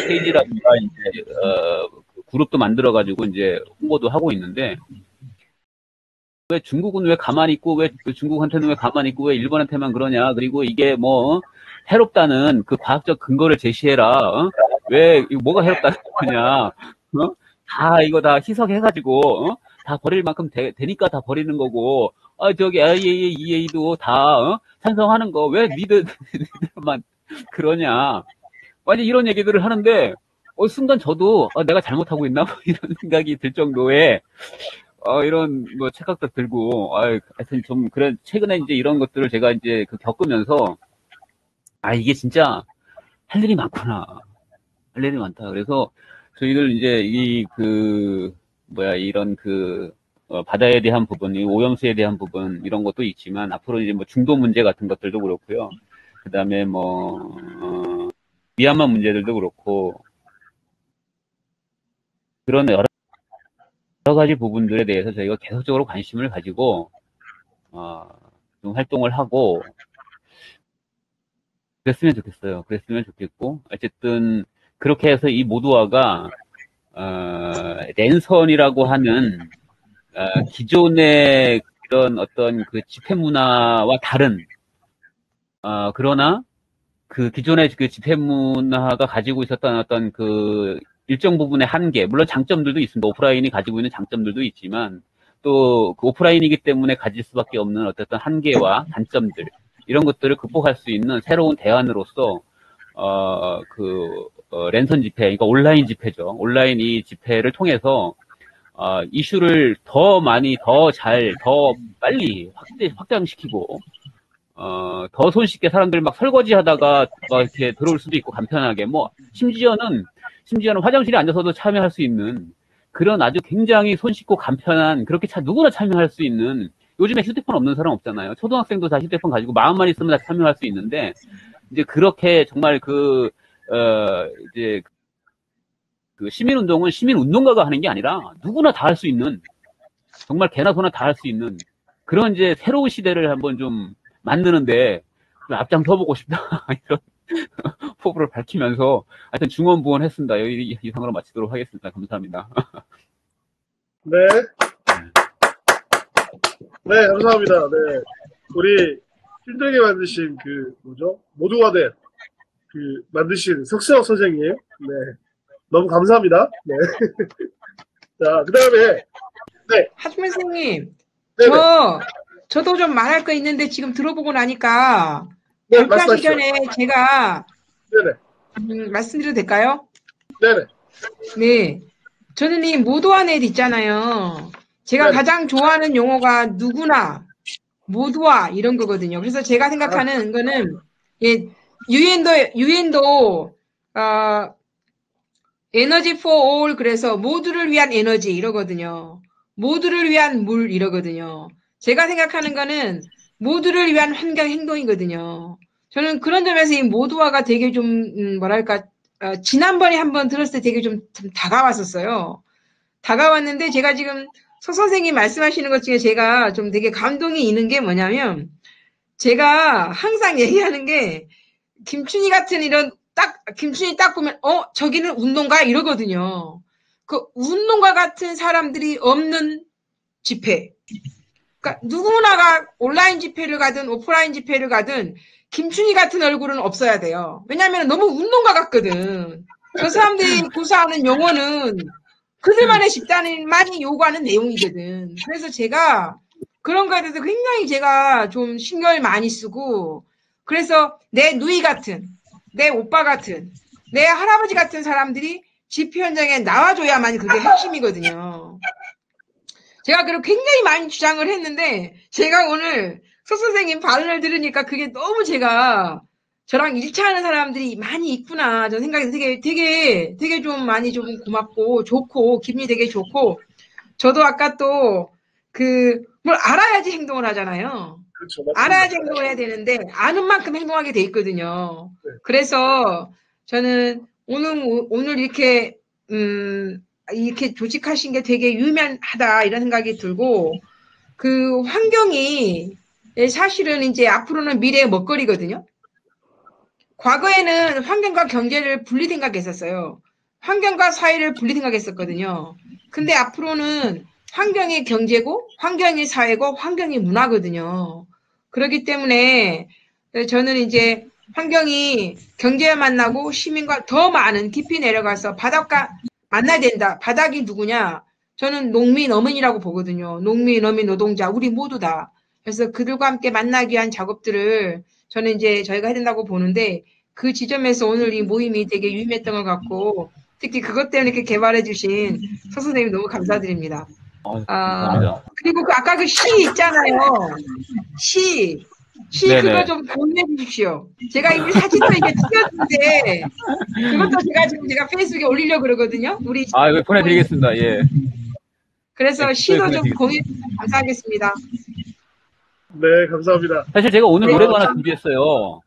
페이지라든가 이제 그룹도 만들어가지고 이제 홍보도 하고 있는데, 왜 중국은 왜 가만히 있고, 왜 중국한테는 왜 가만히 있고, 왜 일본한테만 그러냐, 그리고 이게 뭐 해롭다는 그 과학적 근거를 제시해라. 왜 이거 뭐가 해롭다는 거냐? 이거 다 희석해가지고 다 버릴 만큼 되니까 다 버리는 거고, 저기 IAEA, EA도 다 찬성하는 거 왜 니들만 그러냐? 완전 이런 얘기들을 하는데, 순간 저도 내가 잘못하고 있나 뭐 이런 생각이 들 정도의 이런 뭐 착각도 들고, 하여튼 좀 그래. 최근에 이제 이런 것들을 제가 이제 겪으면서, 이게 진짜 할 일이 많구나. 할 일이 많다. 그래서 저희들 이제 이런 바다에 대한 부분, 이 오염수에 대한 부분, 이런 것도 있지만, 앞으로 이제 뭐 중도 문제 같은 것들도 그렇고요. 그 다음에 미얀마 문제들도 그렇고, 그런 여러 가지 부분들에 대해서 저희가 계속적으로 관심을 가지고, 좀 활동을 하고, 그랬으면 좋겠어요. 그랬으면 좋겠고, 어쨌든, 그렇게 해서 이 모두화가, 랜선이라고 하는, 기존의 그런 어떤 그 집회 문화와 다른, 그러나 기존의 그 집회 문화가 가지고 있었던 어떤 일정 부분의 한계, 물론 장점들도 있습니다. 오프라인이 가지고 있는 장점들도 있지만, 또 오프라인이기 때문에 가질 수밖에 없는 어떤 한계와 단점들, 이런 것들을 극복할 수 있는 새로운 대안으로서, 랜선 집회, 그러니까 온라인 집회죠. 온라인 이 집회를 통해서, 이슈를 더 많이, 더 빨리 확장시키고, 더 손쉽게 사람들이 막 설거지 하다가 막 이렇게 들어올 수도 있고, 간편하게, 심지어는 화장실에 앉아서도 참여할 수 있는 그런 아주 굉장히 손쉽고 간편한, 그렇게 누구나 참여할 수 있는, 요즘에 휴대폰 없는 사람 없잖아요. 초등학생도 다 휴대폰 가지고 마음만 있으면 다 참여할 수 있는데, 이제 그렇게 정말 이제 시민운동은 시민운동가가 하는 게 아니라 누구나 다 할 수 있는, 정말 개나 소나 다 할 수 있는 그런 이제 새로운 시대를 한번 좀 만드는데 앞장서보고 싶다. 이런 포부를 밝히면서 하여튼 중언부언했습니다. 이상으로 마치도록 하겠습니다. 감사합니다. 네. 네, 감사합니다. 네. 우리 힘들게 만드신 모두가 된 만드신 석세혁 선생님. 네. 너무 감사합니다. 네. 자, 그 다음에, 네. 하주면 선생님, 네네. 저도 좀 말할 거 있는데 지금 들어보고 나니까 네, 발표하기 말씀하시죠. 전에 제가 네네. 말씀드려도 될까요? 네네. 네. 저는 이 모두화넷 있잖아요. 제가 네네. 가장 좋아하는 용어가 누구나, 모두화 이런 거거든요. 그래서 제가 생각하는 거는, 유엔도 에너지 for all, 그래서 모두를 위한 에너지 이러거든요. 모두를 위한 물 이러거든요. 제가 생각하는 거는 모두를 위한 환경 행동이거든요. 저는 그런 점에서 이 모두화가 되게 좀, 뭐랄까, 지난번에 한번 들었을 때 되게 좀 다가왔었어요. 다가왔는데 제가 지금 서 선생님 말씀하시는 것 중에 제가 좀 되게 감동이 있는 게 뭐냐면 제가 항상 얘기하는 게 김춘희 같은 이런 김춘희 딱 보면, 저기는 운동가 이러거든요. 그 운동가 같은 사람들이 없는 집회. 그러니까 누구나가 온라인 집회를 가든 오프라인 집회를 가든 김춘희 같은 얼굴은 없어야 돼요. 왜냐하면 너무 운동가 같거든. 저 사람들이 구사하는 용어는 그들만의 집단만이 요구하는 내용이거든. 그래서 제가 그런 거에 대해서 굉장히 제가 좀 신경을 많이 쓰고, 그래서 내 누이 같은, 내 오빠 같은, 내 할아버지 같은 사람들이 집회 현장에 나와줘야만 그게 핵심이거든요. 제가 그걸 굉장히 많이 주장을 했는데, 제가 오늘 서 선생님 발언을 들으니까 그게 너무 제가 저랑 일치하는 사람들이 많이 있구나. 저 생각이 되게 좀 많이 좀 고맙고, 좋고, 기분이 되게 좋고, 저도 아까 또, 뭘 알아야지 행동을 하잖아요. 그렇죠. 맞습니다. 알아야지 행동을 해야 되는데, 아는 만큼 행동하게 돼 있거든요. 네. 그래서 저는 오늘 이렇게, 이렇게 조직하신 게 되게 유명하다, 이런 생각이 들고, 그 환경이 사실은 이제 앞으로는 미래의 먹거리거든요. 과거에는 환경과 경제를 분리 생각했었어요. 환경과 사회를 분리 생각했었거든요. 근데 앞으로는 환경이 경제고, 환경이 사회고, 환경이 문화거든요. 그렇기 때문에 저는 이제 환경이 경제와 만나고 시민과 더 많은 깊이 내려가서 바닥과 만나야 된다. 바닥이 누구냐? 저는 농민, 어민이라고 보거든요. 농민, 어민, 노동자, 우리 모두 다. 그래서 그들과 함께 만나기 위한 작업들을 저는 이제 저희가 해야 된다고 보는데, 그 지점에서 오늘 이 모임이 되게 유의미했던 것 같고, 특히 그것 때문에 이렇게 개발해 주신 서 선생님 너무 감사드립니다. 감사합니다. 그리고 아까 그 시 있잖아요. 시 네네. 그거 좀 공유해 주십시오. 제가 이미 사진도 이게 찍었는데, 그것도 제가 페이스북에 올리려고 그러거든요. 우리 이거 보내드리겠습니다. 예. 그래서 네, 시도 좀 보내드리겠습니다. 공유해 주시면 감사하겠습니다. 네, 감사합니다. 사실 제가 오늘 네. 노래도 하나 준비했어요.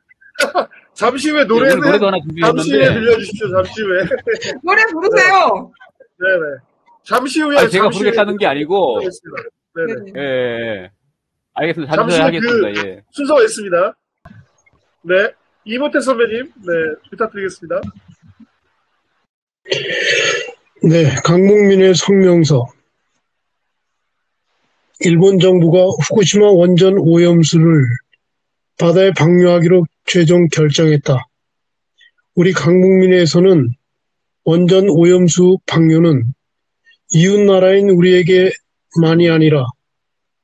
잠시 후에 예, 오늘 노래는 노래도 하나 잠시 후에 준비했는데, 들려주십시오. 잠시 후에. 노래 부르세요. 네네. 잠시 후에 제가 잠시 후에 부르겠다는 게 아니고, 하겠습니다. 네네. 네네. 예. 알겠습니다. 잠시 잠시 후에 후에 하겠습니다. 예. 순서가 있습니다. 네. 이모태 선배님, 네, 부탁드리겠습니다. 네, 강목민의 성명서. 일본 정부가 후쿠시마 원전 오염수를 바다에 방류하기로 최종 결정했다. 우리 강목민에서는 원전 오염수 방류는 이웃나라인 우리에게만이 아니라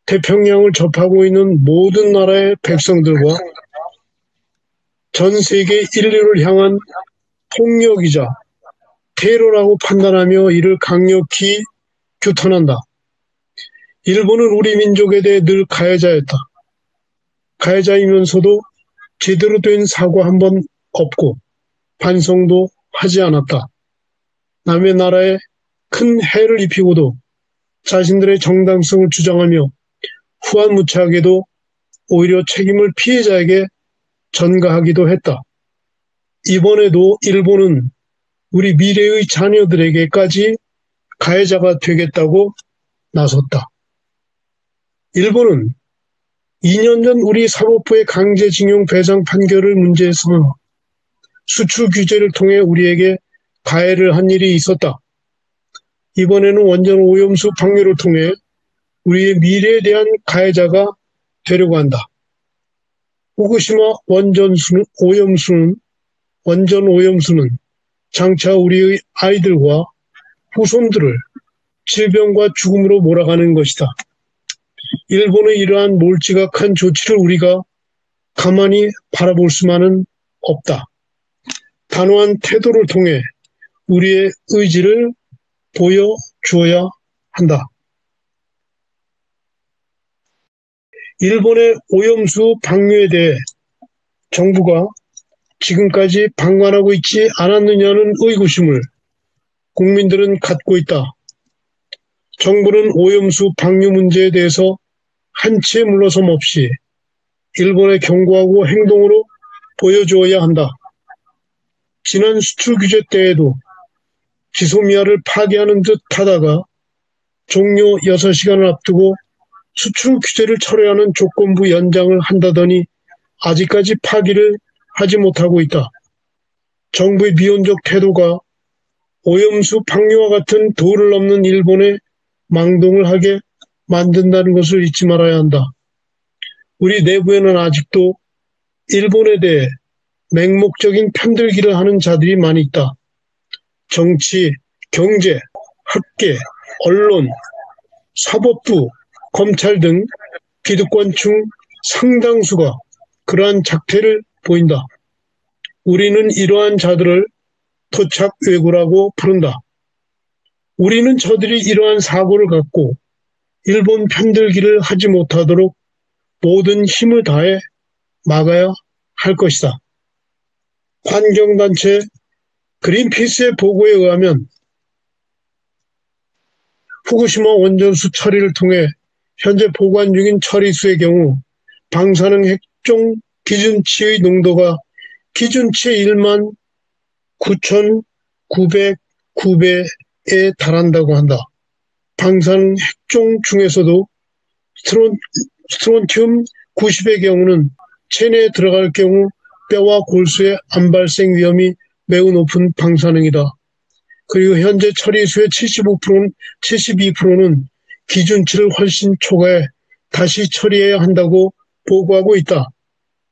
태평양을 접하고 있는 모든 나라의 백성들과 전 세계 인류를 향한 폭력이자 테러라고 판단하며 이를 강력히 규탄한다. 일본은 우리 민족에 대해 늘 가해자였다. 가해자이면서도 제대로 된 사과 한 번 없고 반성도 하지 않았다. 남의 나라에 큰 해를 입히고도 자신들의 정당성을 주장하며 후한무치하게도 오히려 책임을 피해자에게 전가하기도 했다. 이번에도 일본은 우리 미래의 자녀들에게까지 가해자가 되겠다고 나섰다. 일본은 2년 전 우리 사법부의 강제징용 배상 판결을 문제에서 수출 규제를 통해 우리에게 가해를 한 일이 있었다. 이번에는 원전 오염수 방류를 통해 우리의 미래에 대한 가해자가 되려고 한다. 후쿠시마 원전 오염수는 장차 우리의 아이들과 후손들을 질병과 죽음으로 몰아가는 것이다. 일본의 이러한 몰지각한 조치를 우리가 가만히 바라볼 수만은 없다. 단호한 태도를 통해 우리의 의지를 보여주어야 한다. 일본의 오염수 방류에 대해 정부가 지금까지 방관하고 있지 않았느냐는 의구심을 국민들은 갖고 있다. 정부는 오염수 방류 문제에 대해서 한치의 물러섬 없이 일본에 경고하고 행동으로 보여주어야 한다. 지난 수출 규제 때에도 지소미아를 파기하는 듯 하다가 종료 6시간을 앞두고 수출 규제를 철회하는 조건부 연장을 한다더니 아직까지 파기를 하지 못하고 있다. 정부의 미온적 태도가 오염수 방류와 같은 도를 넘는 일본에 망동을 하게 만든다는 것을 잊지 말아야 한다. 우리 내부에는 아직도 일본에 대해 맹목적인 편들기를 하는 자들이 많이 있다. 정치, 경제, 학계, 언론, 사법부, 검찰 등 기득권층 상당수가 그러한 작태를 보인다. 우리는 이러한 자들을 토착 왜구라고 부른다. 우리는 저들이 이러한 사고를 갖고 일본 편들기를 하지 못하도록 모든 힘을 다해 막아야 할 것이다. 환경단체 그린피스의 보고에 의하면 후쿠시마 원전수 처리를 통해 현재 보관 중인 처리수의 경우 방사능 핵종 기준치의 농도가 기준치의 1만 9,909배에 달한다고 한다. 방사능 핵종 중에서도 스트론튬 90의 경우는 체내에 들어갈 경우 뼈와 골수의 암 발생 위험이 매우 높은 방사능이다. 그리고 현재 처리수의 72%는 기준치를 훨씬 초과해 다시 처리해야 한다고 보고하고 있다.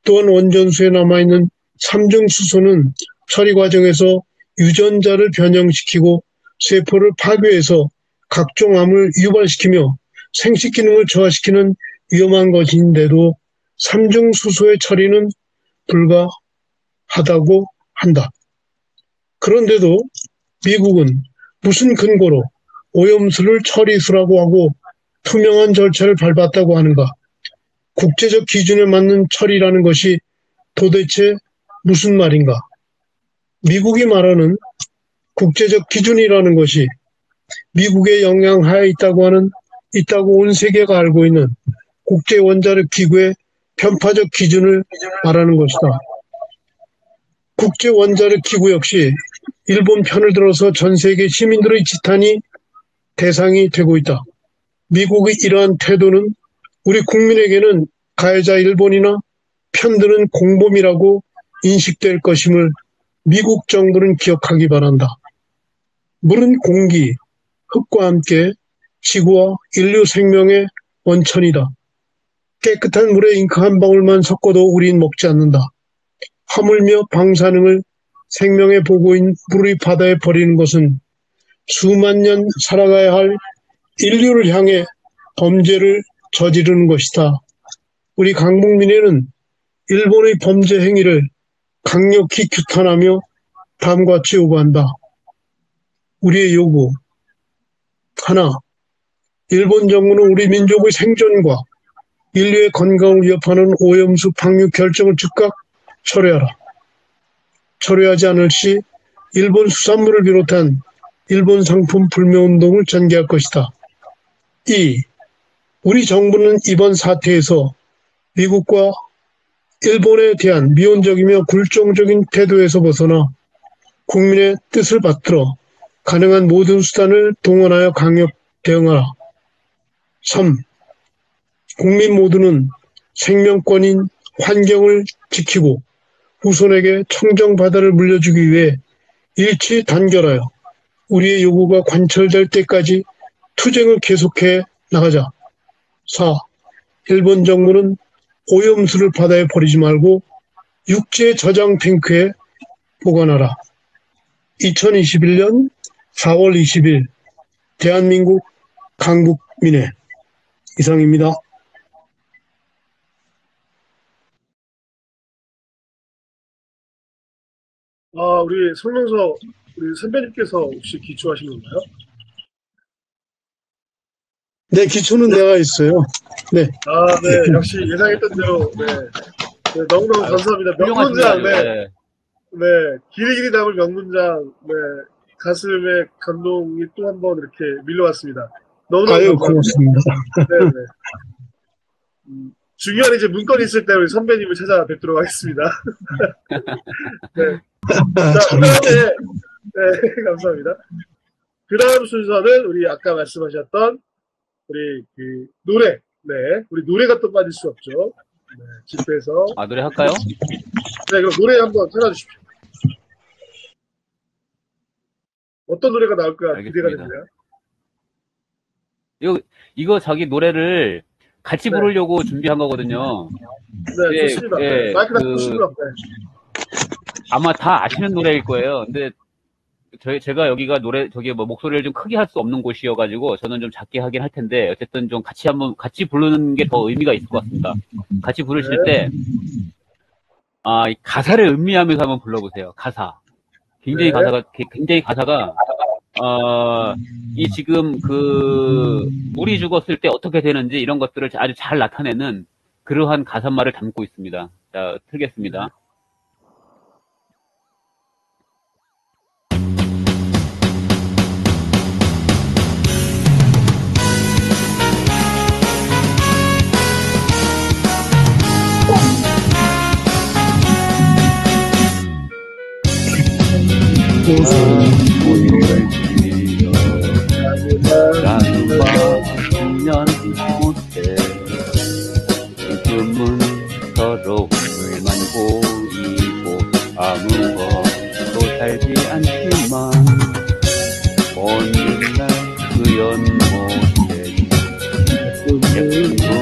또한 원전수에 남아있는 삼중수소는 처리 과정에서 유전자를 변형시키고 세포를 파괴해서 각종 암을 유발시키며 생식 기능을 저하시키는 위험한 것인데도 삼중수소의 처리는 불가하다고 한다. 그런데도 미국은 무슨 근거로 오염수를 처리수라고 하고 투명한 절차를 밟았다고 하는가? 국제적 기준에 맞는 처리라는 것이 도대체 무슨 말인가? 미국이 말하는 국제적 기준이라는 것이 미국의 영향하에 있다고 온 세계가 알고 있는 국제원자력 기구의 편파적 기준을 말하는 것이다. 국제원자력 기구 역시 일본 편을 들어서 전 세계 시민들의 지탄이 대상이 되고 있다. 미국의 이러한 태도는 우리 국민에게는 가해자 일본이나 편드는 공범이라고 인식될 것임을 미국 정부는 기억하기 바란다. 물은 공기, 흙과 함께 지구와 인류 생명의 원천이다. 깨끗한 물에 잉크 한 방울만 섞어도 우린 먹지 않는다. 하물며 방사능을 생명의 보고인 물의 바다에 버리는 것은 수만 년 살아가야 할 인류를 향해 범죄를 저지르는 것이다. 우리 강북민회는 일본의 범죄 행위를 강력히 규탄하며 다음과 같이 요구한다. 우리의 요구. 하나, 일본 정부는 우리 민족의 생존과 인류의 건강을 위협하는 오염수 방류 결정을 즉각 철회하라. 철회하지 않을 시 일본 수산물을 비롯한 일본 상품 불매운동을 전개할 것이다. 2. 우리 정부는 이번 사태에서 미국과 일본에 대한 미온적이며 굴종적인 태도에서 벗어나 국민의 뜻을 받들어 가능한 모든 수단을 동원하여 강력 대응하라. 3. 국민 모두는 생명권인 환경을 지키고 후손에게 청정 바다를 물려주기 위해 일치 단결하여 우리의 요구가 관철될 때까지 투쟁을 계속해 나가자. 4. 일본 정부는 오염수를 바다에 버리지 말고 육지의 저장 탱크에 보관하라. 2021년 4월 20일 대한민국 강북민회 이상입니다. 우리 설명서 우리 선배님께서 혹시 기초하신 건가요? 네, 기초는 내가 있어요. 네. 네. 역시 예상했던 대로, 네. 네, 너무너무 감사합니다. 명문장, 네. 네. 길이길이 남을 명문장, 네. 가슴에 감동이 또 한 번 이렇게 밀려왔습니다. 너무너무 아유, 감사합니다. 고맙습니다. 네네. 중요한 이제 문건이 있을 때 우리 선배님을 찾아뵙도록 하겠습니다. 네. 자, 그 다음에, 네, 감사합니다. 그 다음 순서는 우리 아까 말씀하셨던 우리 그 노래, 네, 우리 노래가 또 빠질 수 없죠. 네, 집회에서. 아, 노래 할까요? 네, 그럼 노래 한번 찾아주십시오. 어떤 노래가 나올까 기대가 알겠습니다. 됩니다. 이거 자기 노래를 같이 네. 부르려고 준비한 거거든요. 네, 네, 좋습니다. 네, 마이크 다 끄시고요. 네. 아마 다 아시는 노래일 거예요. 근데 제가 여기가 저기 뭐 목소리를 좀 크게 할 수 없는 곳이어가지고 저는 좀 작게 하긴 할 텐데 어쨌든 좀 같이 부르는 게 더 의미가 있을 것 같습니다. 같이 부르실 때, 이 가사를 음미하면서 한번 불러보세요. 가사. 굉장히 네. 가사가, 이 지금 물이 죽었을 때 어떻게 되는지 이런 것들을 아주 잘 나타내는 그러한 가사말을 담고 있습니다. 자, 틀겠습니다. 나누면 못해 지금은 서로를만 보이고 아무것도 살지 않지만 어느 날 그 연못에 예쁜 말을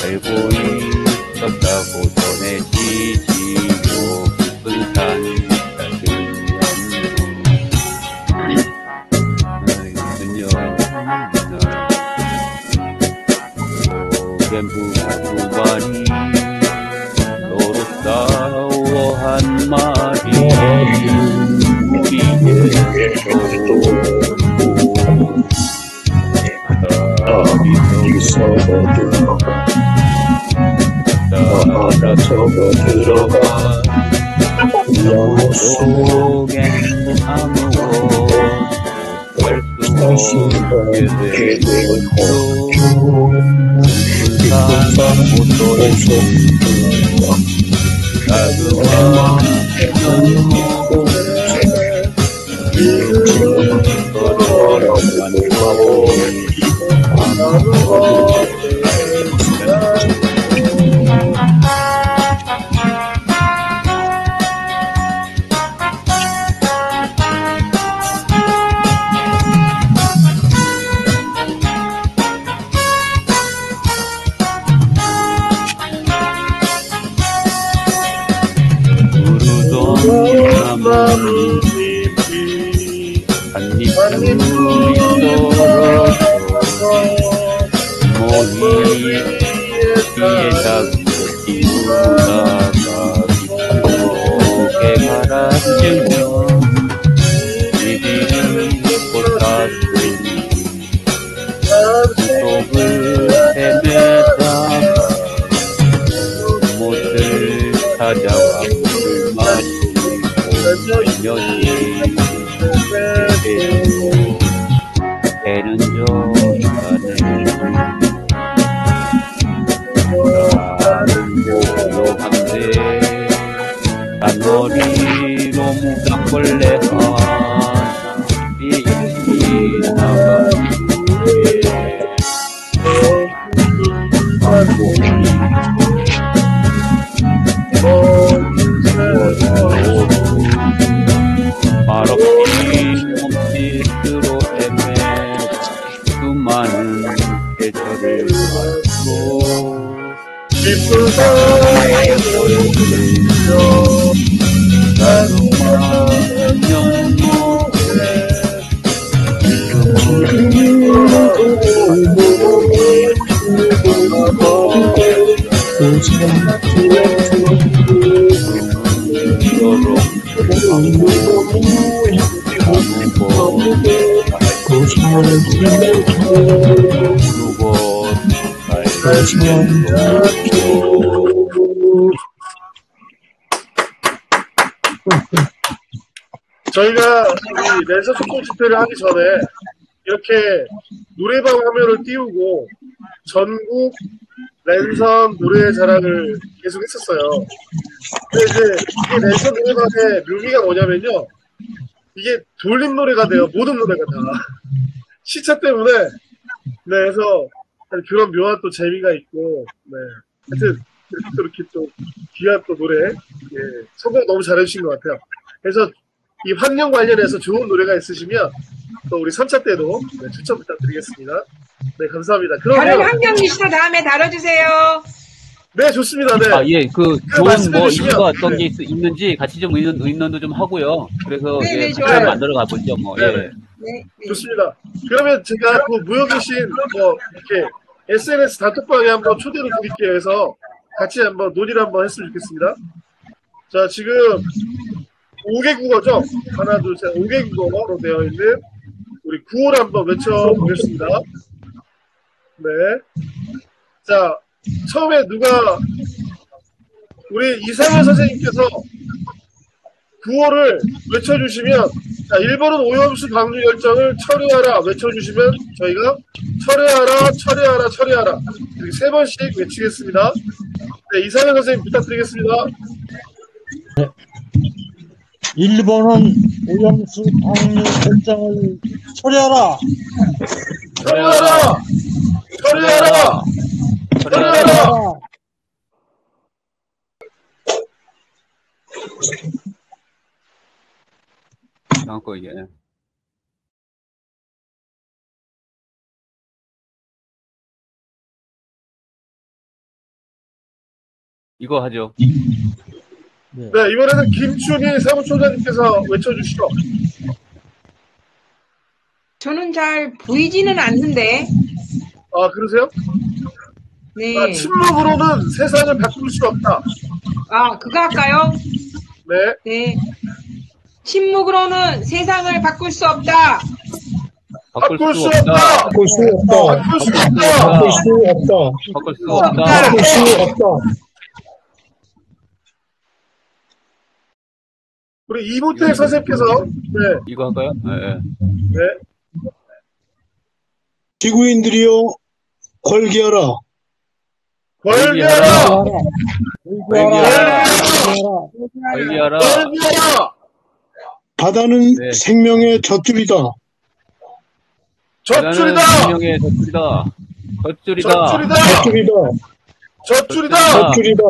알고 있었다고 전해지지요. 깊은 산 오랜 두 마리 서로 싸워 한 마리 따라서 들어가 영혼 속엔 아무것도 할수 없게 되고 한입 머리 위에 잡고 띄우다가 깊게 갈아치며 이들이 꽃다스니 속을 헤매다가 못을 찾아와 물을 마시고 년이 해는 저 인간을 나는 고요한데 단머리로 무당벌레 하나이 지나가는데 말없이 몸짓으로 헤매다 수많은 계절을 맞고 깊은 사랑에 걸려 나루만 연못에 저희가 이 랜선 소통 집회를 하기 전에 이렇게 노래방 화면을 띄우고 전국 랜선 노래 자랑을 계속 했었어요. 근데 이제 이게 랜선 노래방의 묘미가 뭐냐면요. 이게 돌림 노래가 돼요. 모든 노래가 다. 시차 때문에. 네, 그래서 그런 묘한 또 재미가 있고, 네. 하여튼, 이렇게 또 귀한 또 노래, 예, 선곡 너무 잘해주신 것 같아요. 그래서 이 환경 관련해서 좋은 노래가 있으시면 또 우리 3차 때도 네, 추천 부탁드리겠습니다. 네, 감사합니다. 다른 그러면 환경 이슈도 다음에 다뤄주세요. 네, 좋습니다. 네. 아, 예, 그, 좋은 말씀해 뭐, 주시면, 이슈가 어떤 네. 게 있는지 같이 좀 의논도 좀 하고요. 그래서, 네, 예, 네, 같이 좋아요. 한번 만들어 가보죠, 뭐, 네, 예. 네. 네, 네. 좋습니다. 그러면 제가 그 모여 계신 뭐 이렇게 SNS 단톡방에 한번 초대를 드릴게요. 해서 같이 한번 논의를 한번 했으면 좋겠습니다. 자, 지금 5개 국어죠? 하나, 둘, 셋, 5개 국어로 되어 있는 우리 구호를 한번 외쳐보겠습니다. 네. 자, 처음에 누가 우리 이상현 선생님께서 구호를 외쳐주시면, 자, 1번은 오염수 방류 결정을 철회하라 외쳐주시면 저희가 철회하라, 철회하라, 철회하라 이렇게 3번씩 외치겠습니다. 네, 이상현 선생님 부탁드리겠습니다. 1번은 오염수 방류 결정을 처리하라. 철회하라! 철회하라! 철회하라! 다음 거, 예. 이거 하죠. 네. 네, 이번에는 김춘희 사무총장님께서 외쳐주시죠. 저는 잘 보이지는 않는데, 아, 그러세요? 네. 아, 침묵으로는 세상을 바꿀 수 없다. 아, 그거 할까요? 네. 네. 침묵으로는 세상을 바꿀 수 없다. 바꿀 수 없다. 바꿀 수 없다. 바꿀 수 없다. 바꿀 수 없다. 바꿀 수 없다. 바꿀 수 없다. 우리 이모태 선생님께서 네, 이거 할까요? 예, 예. 네. 지구인들이여 걸기하라. 벌기하라. 벌기하라. 벌기하라. 벌기하라. 벌기하라. 바다는 네. 생명의 젖줄이다. 젖줄이다. 생명의 젖줄이다. 젖줄이다. 젖줄이다. 젖줄이다. 젖줄이다. 젖줄이다.